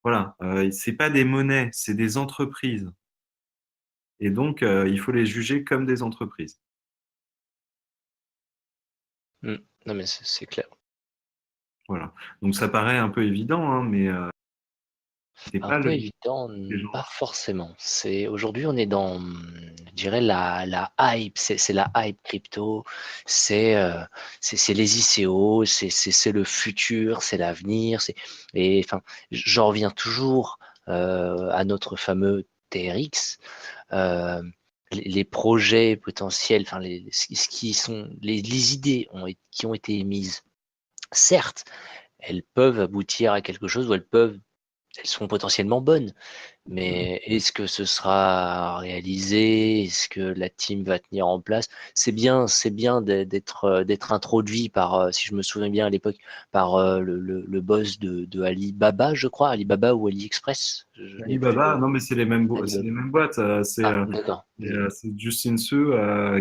voilà, c'est pas des monnaies, c'est des entreprises. Et donc, il faut les juger comme des entreprises. Non, mais c'est clair. Voilà. Donc, ça paraît un peu évident, hein, mais c'est Un pas peu le évident, des gens. pas forcément. Aujourd'hui, on est dans, je dirais, la hype. C'est la hype crypto. C'est les ICO. C'est le futur. C'est l'avenir. Et enfin, j'en reviens toujours à notre fameux TRX. Euh, les projets potentiels, enfin, ce qui sont les idées qui ont été émises, certes, elles peuvent aboutir à quelque chose, ou elles sont potentiellement bonnes. Mais est-ce que ce sera réalisé? Est-ce que la team va tenir en place? C'est bien d'être introduit par, si je me souviens bien à l'époque, par le boss de Alibaba, je crois, Alibaba ou AliExpress. Je n'ai plus Alibaba, non, mais c'est les mêmes, c'est Alibaba. les mêmes boîtes. Ah, d'accord. C'est Justin Su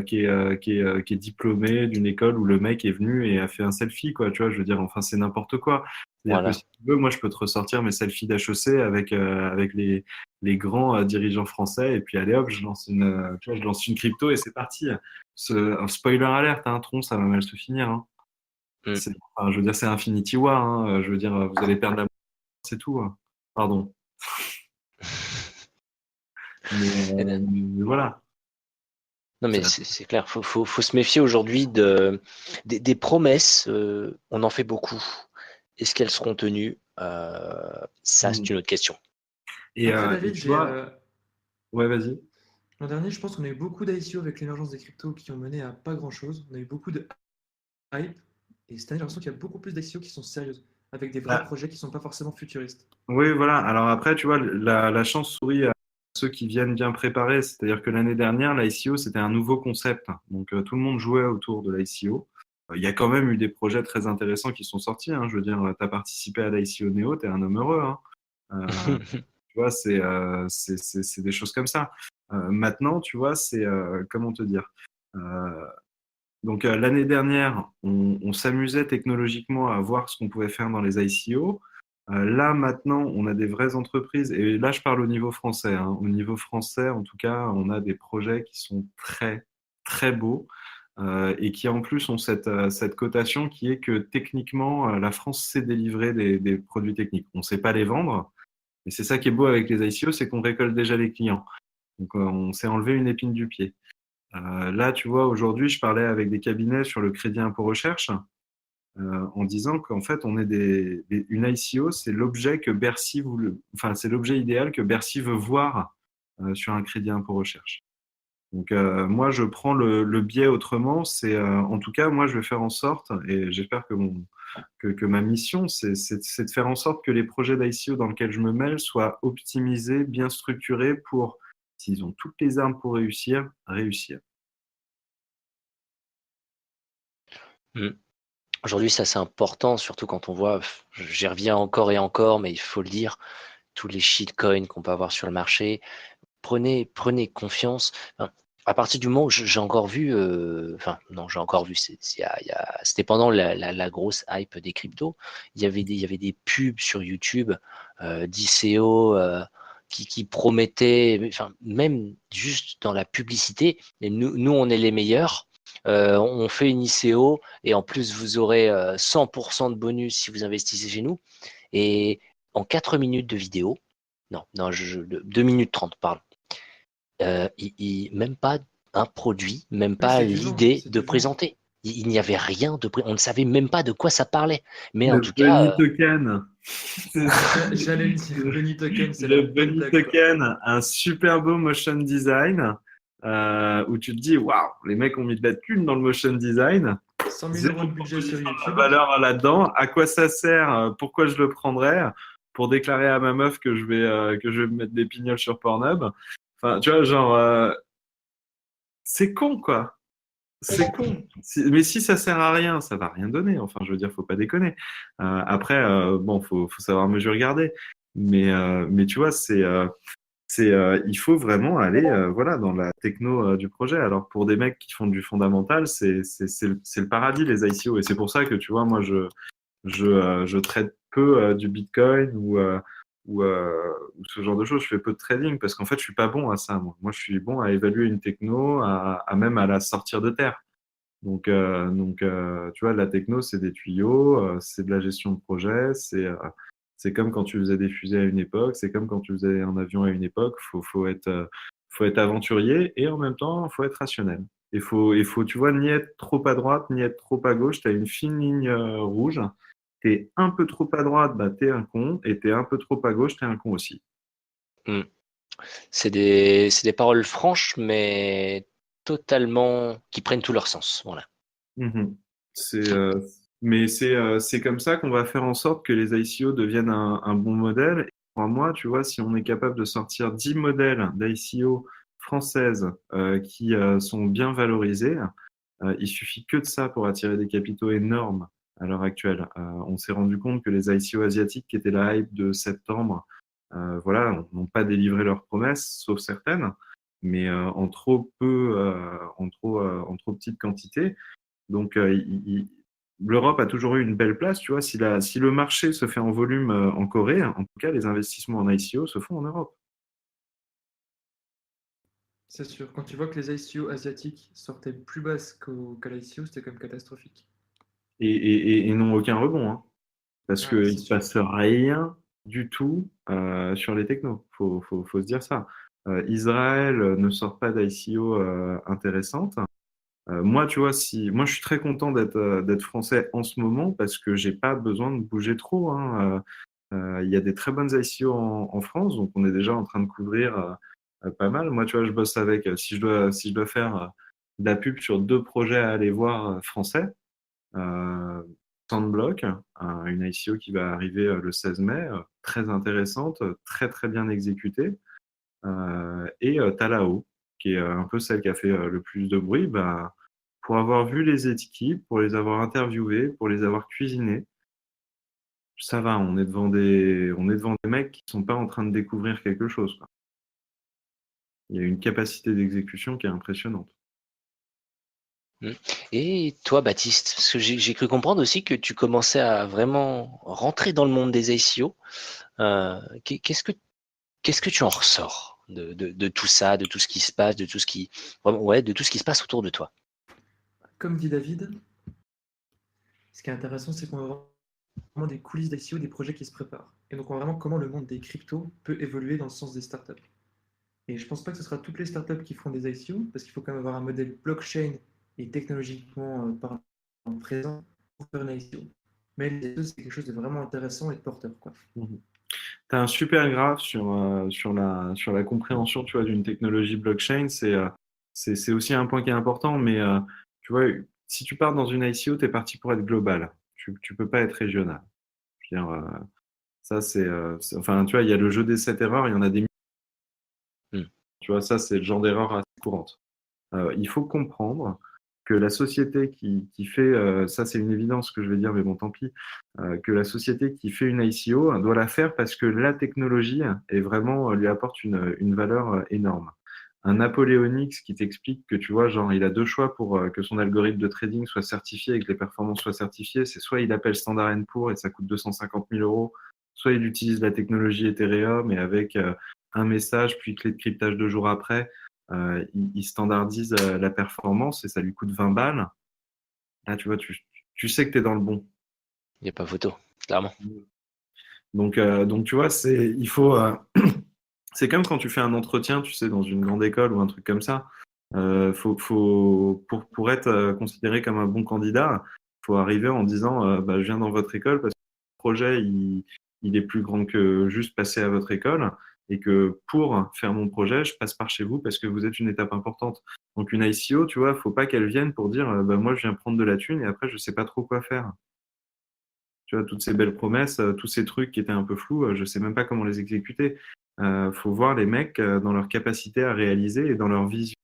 qui est diplômé d'une école où le mec est venu et a fait un selfie, quoi. Tu vois, je veux dire, enfin, c'est n'importe quoi. C'est-à-dire que Voilà. si tu veux, moi, je peux te ressortir mes selfies d'HEC avec les grands dirigeants français et puis allez hop, tu vois, je lance une crypto et c'est parti. Un spoiler alert, hein, Tron, ça va mal se finir. Hein. Mm. Enfin, je veux dire, c'est Infinity War. Hein. Je veux dire, vous allez perdre la c'est tout. Hein. Pardon. Eh ben, Mais voilà. non, mais Ça- c'est clair. Faut se méfier aujourd'hui des promesses. On en fait beaucoup. Est-ce qu'elles seront tenues? Ça, c'est une autre question. Après, Et David, tu vois, ouais, vas-y. l'an dernier, je pense qu'on a eu beaucoup d'ICO avec l'émergence des cryptos qui ont mené à pas grand-chose. On a eu beaucoup de hype. Et cette année, j'ai l'impression qu'il y a beaucoup plus d'ICO qui sont sérieuses, avec des vrais Bah, projets qui ne sont pas forcément futuristes. oui, voilà. Alors après, tu vois, la chance sourit à ceux qui viennent bien préparés. C'est-à-dire que l'année dernière, l'ICO, c'était un nouveau concept. Donc, tout le monde jouait autour de l'ICO. Il y a quand même eu des projets très intéressants qui sont sortis. Hein. Je veux dire, tu as participé à l'ICO Neo, tu es un homme heureux. Hein. Tu vois, c'est des choses comme ça. Maintenant, tu vois, comment te dire donc l'année dernière, on s'amusait technologiquement à voir ce qu'on pouvait faire dans les ICO. Là maintenant, on a des vraies entreprises et là je parle au niveau français. Hein. Au niveau français, en tout cas, on a des projets qui sont très très beaux et qui en plus ont cette cotation qui est que techniquement, la France sait délivrer des produits techniques. On ne sait pas les vendre, et c'est ça qui est beau avec les ICO, c'est qu'on récolte déjà les clients. Donc on s'est enlevé une épine du pied. Là, tu vois, aujourd'hui, je parlais avec des cabinets sur le crédit impôt recherche en disant qu'en fait, on est une ICO, c'est l'objet que Bercy enfin, c'est l'objet idéal que Bercy veut voir sur un crédit impôt recherche. Donc, moi, je prends le biais autrement. En tout cas, moi, je vais faire en sorte, et j'espère que ma mission, c'est de faire en sorte que les projets d'ICO dans lesquels je me mêle soient optimisés, bien structurés pour, s'ils ont toutes les armes pour réussir, réussir. Mm. Aujourd'hui, ça c'est important, surtout quand on voit, j'y reviens encore et encore, mais il faut le dire, tous les shitcoins qu'on peut avoir sur le marché. Prenez confiance. Enfin, à partir du moment où j'ai encore vu, enfin non, j'ai encore vu, c'était pendant la grosse hype des cryptos, il y avait des pubs sur YouTube d'ICO qui promettaient, enfin même juste dans la publicité, et nous on est les meilleurs. On fait une ICO et en plus vous aurez 100% de bonus si vous investissez chez nous. Et en 4 minutes de vidéo, non, 2 minutes 30, pardon. Même pas un produit, même Oui, pas c'est du vent, l'idée c'est de du vent. présenter. Il n'y avait rien on ne savait même pas de quoi ça parlait. Mais en Le tout cas, Bunny Token. J'allais le dire, Bunny Token, c'est la Le bonne Bunny blague, quoi. Token, un super beau motion design où tu te dis, waouh, les mecs ont mis de la thune dans le motion design. 100 000 Zéro euros de budget sur proposition de YouTube. valeur là-dedans. À quoi ça sert? Pourquoi je le prendrais? Pour déclarer à ma meuf que je vais me mettre des pignols sur Pornhub. Enfin, tu vois, genre, c'est con, quoi. C'est con. Mais si ça sert à rien, ça va rien donner. Enfin, je veux dire, faut pas déconner. Après, bon, faut savoir mesurer, regarder. Mais tu vois, il faut vraiment aller, voilà, dans la techno du projet. Alors, pour des mecs qui font du fondamental, c'est le paradis, les ICO. Et c'est pour ça que, tu vois, moi, je traite peu du Bitcoin ou ce genre de choses. Je fais peu de trading parce qu'en fait, je suis pas bon à ça. Moi, je suis bon à évaluer une techno, même à la sortir de terre. Donc, tu vois, la techno, c'est des tuyaux, c'est de la gestion de projet, c'est comme quand tu faisais des fusées à une époque, c'est comme quand tu faisais un avion à une époque. Faut être aventurier et en même temps, faut être rationnel. Tu vois, ni être trop à droite, ni être trop à gauche. Tu as une fine ligne rouge. T'es un peu trop à droite, bah, t'es un con, et t'es un peu trop à gauche, t'es un con aussi. hmm, c'est des paroles franches, mais totalement qui prennent tout leur sens. Voilà. Mhm. C'est Mais c'est comme ça qu'on va faire en sorte que les ICO deviennent un bon modèle. Et pour moi, tu vois, si on est capable de sortir 10 modèles d'ICO françaises qui sont bien valorisés, il suffit que de ça pour attirer des capitaux énormes à l'heure actuelle. On s'est rendu compte que les ICO asiatiques qui étaient la hype de septembre, voilà, n'ont pas délivré leurs promesses, sauf certaines, mais en trop peu, en trop petite quantité. Donc, l'Europe a toujours eu une belle place, tu vois. Si le marché se fait en volume en Corée, en tout cas, les investissements en ICO se font en Europe. C'est sûr. Quand tu vois que les ICO asiatiques sortaient plus basses qu'à l'ICO, c'était quand même catastrophique. Et n'ont aucun rebond, hein, parce Ouais, qu'il c'est ne se sûr. passe rien du tout sur les technos. Faut se dire ça. Israël ne sort pas d'ICO intéressante. Moi, tu vois, moi, je suis très content d'être français en ce moment parce que j'ai pas besoin de bouger trop, hein. Il y a des très bonnes ICO en France, donc on est déjà en train de couvrir pas mal. Moi, tu vois, je bosse avec, si je dois faire de la pub sur 2 projets à aller voir français, euh, Sandblock, une ICO qui va arriver le 16 mai, très intéressante, très très bien exécutée, et Talao, qui est un peu celle qui a fait le plus de bruit, bah, pour avoir vu les équipes, pour les avoir interviewés, pour les avoir cuisinés, ça va, on est devant des mecs qui sont pas en train de découvrir quelque chose, quoi. Il y a une capacité d'exécution qui est impressionnante. Et toi, Baptiste, parce que j'ai cru comprendre aussi que tu commençais à vraiment rentrer dans le monde des ICO. Qu'est-ce que tu en ressors de tout ça, de tout ce qui se passe, de tout ce qui se passe autour de toi? Comme dit David, ce qui est intéressant, c'est qu'on a vraiment des coulisses d'ICO, des projets qui se préparent. Et donc, on voit vraiment comment le monde des cryptos peut évoluer dans le sens des startups. Et je pense pas que ce sera toutes les startups qui feront des ICO, parce qu'il faut quand même avoir un modèle blockchain et technologiquement parlant présent pour faire une ICO. Mais les deux, c'est quelque chose de vraiment intéressant et de porteur, quoi. Tu as un super graphe sur la compréhension, tu vois, d'une technologie blockchain. C'est aussi un point qui est important, mais tu vois, si tu pars dans une ICO, tu es parti pour être global. Tu peux pas être régional. Je veux dire, ça, enfin, tu vois, il y a le jeu des 7 erreurs, il y en a des milliers. Hmm. Tu vois, ça, c'est le genre d'erreur assez courante. Il faut comprendre que la société qui fait, ça c'est une évidence que je vais dire, mais bon, tant pis, que la société qui fait une ICO doit la faire parce que la technologie est vraiment, lui apporte une valeur énorme. Un Napoléonix qui t'explique que tu vois, genre, il a 2 choix pour que son algorithme de trading soit certifié et que les performances soient certifiées, c'est soit il appelle Standard & Poor's et ça coûte 250 000 euros, soit il utilise la technologie Ethereum et avec un message puis clé de cryptage 2 jours après, il standardise la performance et ça lui coûte 20 balles. Là, tu vois, tu sais que tu es dans le bon. Il n'y a pas photo, clairement. Donc tu vois, il faut. C'est comme quand tu fais un entretien, tu sais, dans une grande école ou un truc comme ça. Pour être considéré comme un bon candidat, faut arriver en disant bah, je viens dans votre école parce que le projet il est plus grand que juste passer à votre école et que pour faire mon projet, je passe par chez vous parce que vous êtes une étape importante. Donc une ICO, tu vois, faut pas qu'elle vienne pour dire bah, moi je viens prendre de la thune et après je sais pas trop quoi faire. Tu vois, toutes ces belles promesses, tous ces trucs qui étaient un peu flous, je sais même pas comment les exécuter. Faut voir les mecs dans leur capacité à réaliser et dans leur vision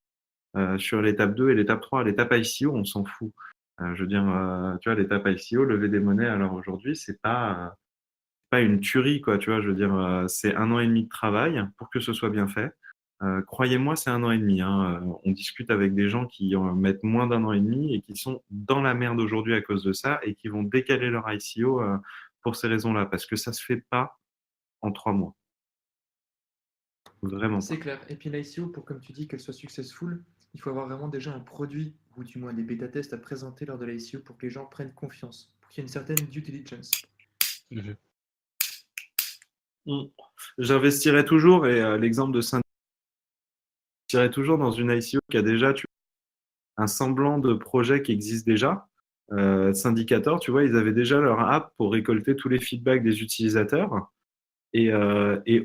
sur l'étape 2 et l'étape 3. L'étape ICO, on s'en fout. Je veux dire, tu vois, l'étape ICO, lever des monnaies, alors aujourd'hui, c'est pas une tuerie, quoi. Tu vois, je veux dire, c'est 1 an et demi de travail pour que ce soit bien fait. Croyez-moi, c'est 1 an et demi, hein. On discute avec des gens qui mettent moins d'1 an et demi et qui sont dans la merde aujourd'hui à cause de ça et qui vont décaler leur ICO pour ces raisons-là, parce que ça se fait pas en 3 mois. Vraiment pas. C'est clair. Et puis l'ICO, pour comme tu dis, qu'elle soit successful, il faut avoir vraiment déjà un produit, ou du moins des bêta-tests à présenter lors de l'ICO pour que les gens prennent confiance, pour qu'il y ait une certaine due diligence. Mhm. J'investirais toujours, et l'exemple de Syndicator, j'investirais toujours dans une ICO qui a déjà un semblant de projet qui existe déjà. Syndicator, tu vois, ils avaient déjà leur app pour récolter tous les feedbacks des utilisateurs. Et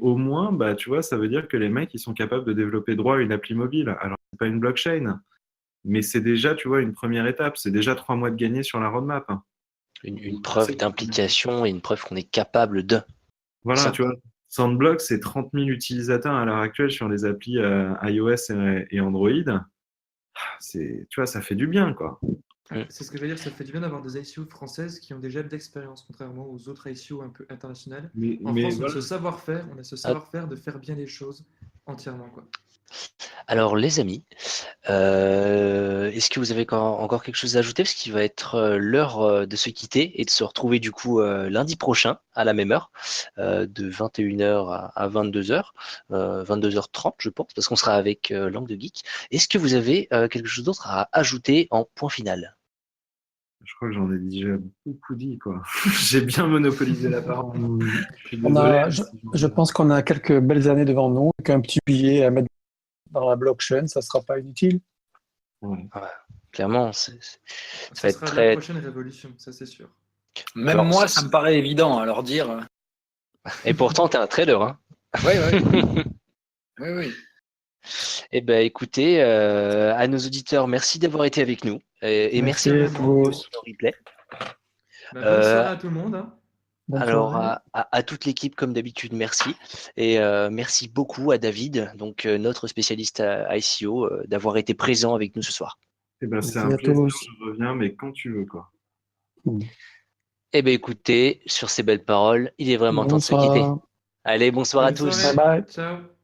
au moins, bah, tu vois, ça veut dire que les mecs, ils sont capables de développer droit à une appli mobile. Alors, c'est pas une blockchain, mais c'est déjà, tu vois, une première étape. C'est déjà 3 mois de gagné sur la roadmap, hein. Une preuve d'implication et une preuve qu'on est capable de. Voilà, Ça. tu vois, Sandblock, c'est 30 000 utilisateurs à l'heure actuelle sur les applis iOS et Android. Tu vois, ça fait du bien, quoi. C'est ce que je veux dire, ça fait du bien d'avoir des ICO françaises qui ont déjà d'expérience, contrairement aux autres ICO un peu internationales. En France, on a ce savoir-faire de faire bien les choses entièrement, quoi. Alors, les amis, est-ce que vous avez encore quelque chose à ajouter? Parce qu'il va être l'heure de se quitter et de se retrouver du coup lundi prochain à la même heure, de 21h à 22h, 22h30 je pense, parce qu'on sera avec Langue de Geek. Est-ce que vous avez quelque chose d'autre à ajouter en point final? Je crois que j'en ai déjà beaucoup dit, quoi. J'ai bien monopolisé la parole. Je suis On désolé. a, je pense qu'on a quelques belles années devant nous, qu'un petit billet à mettre dans la blockchain, ça ne sera pas inutile. Ouais. Clairement, ça va Ça être sera très. la prochaine révolution, ça c'est sûr. Même Alors, moi, ça me paraît évident à leur dire. Et pourtant, t'es un trader, hein. Oui, oui. Oui, oui. Eh ben, écoutez, à nos auditeurs, merci d'avoir été avec nous et merci Merci pour à vous. le replay. Bonne soirée à tout le monde. Hein. Bonne Alors, soirée. à toute l'équipe, comme d'habitude, merci. Et merci beaucoup à David, donc notre spécialiste à ICO, d'avoir été présent avec nous ce soir. Eh ben, c'est Merci un à plaisir, tous. je reviens, mais quand tu veux, quoi. Eh bien, écoutez, sur ces belles paroles, il est vraiment temps de se quitter. Bonsoir. Allez, bonsoir à Bonne tous. soirée. Bye bye. Ciao.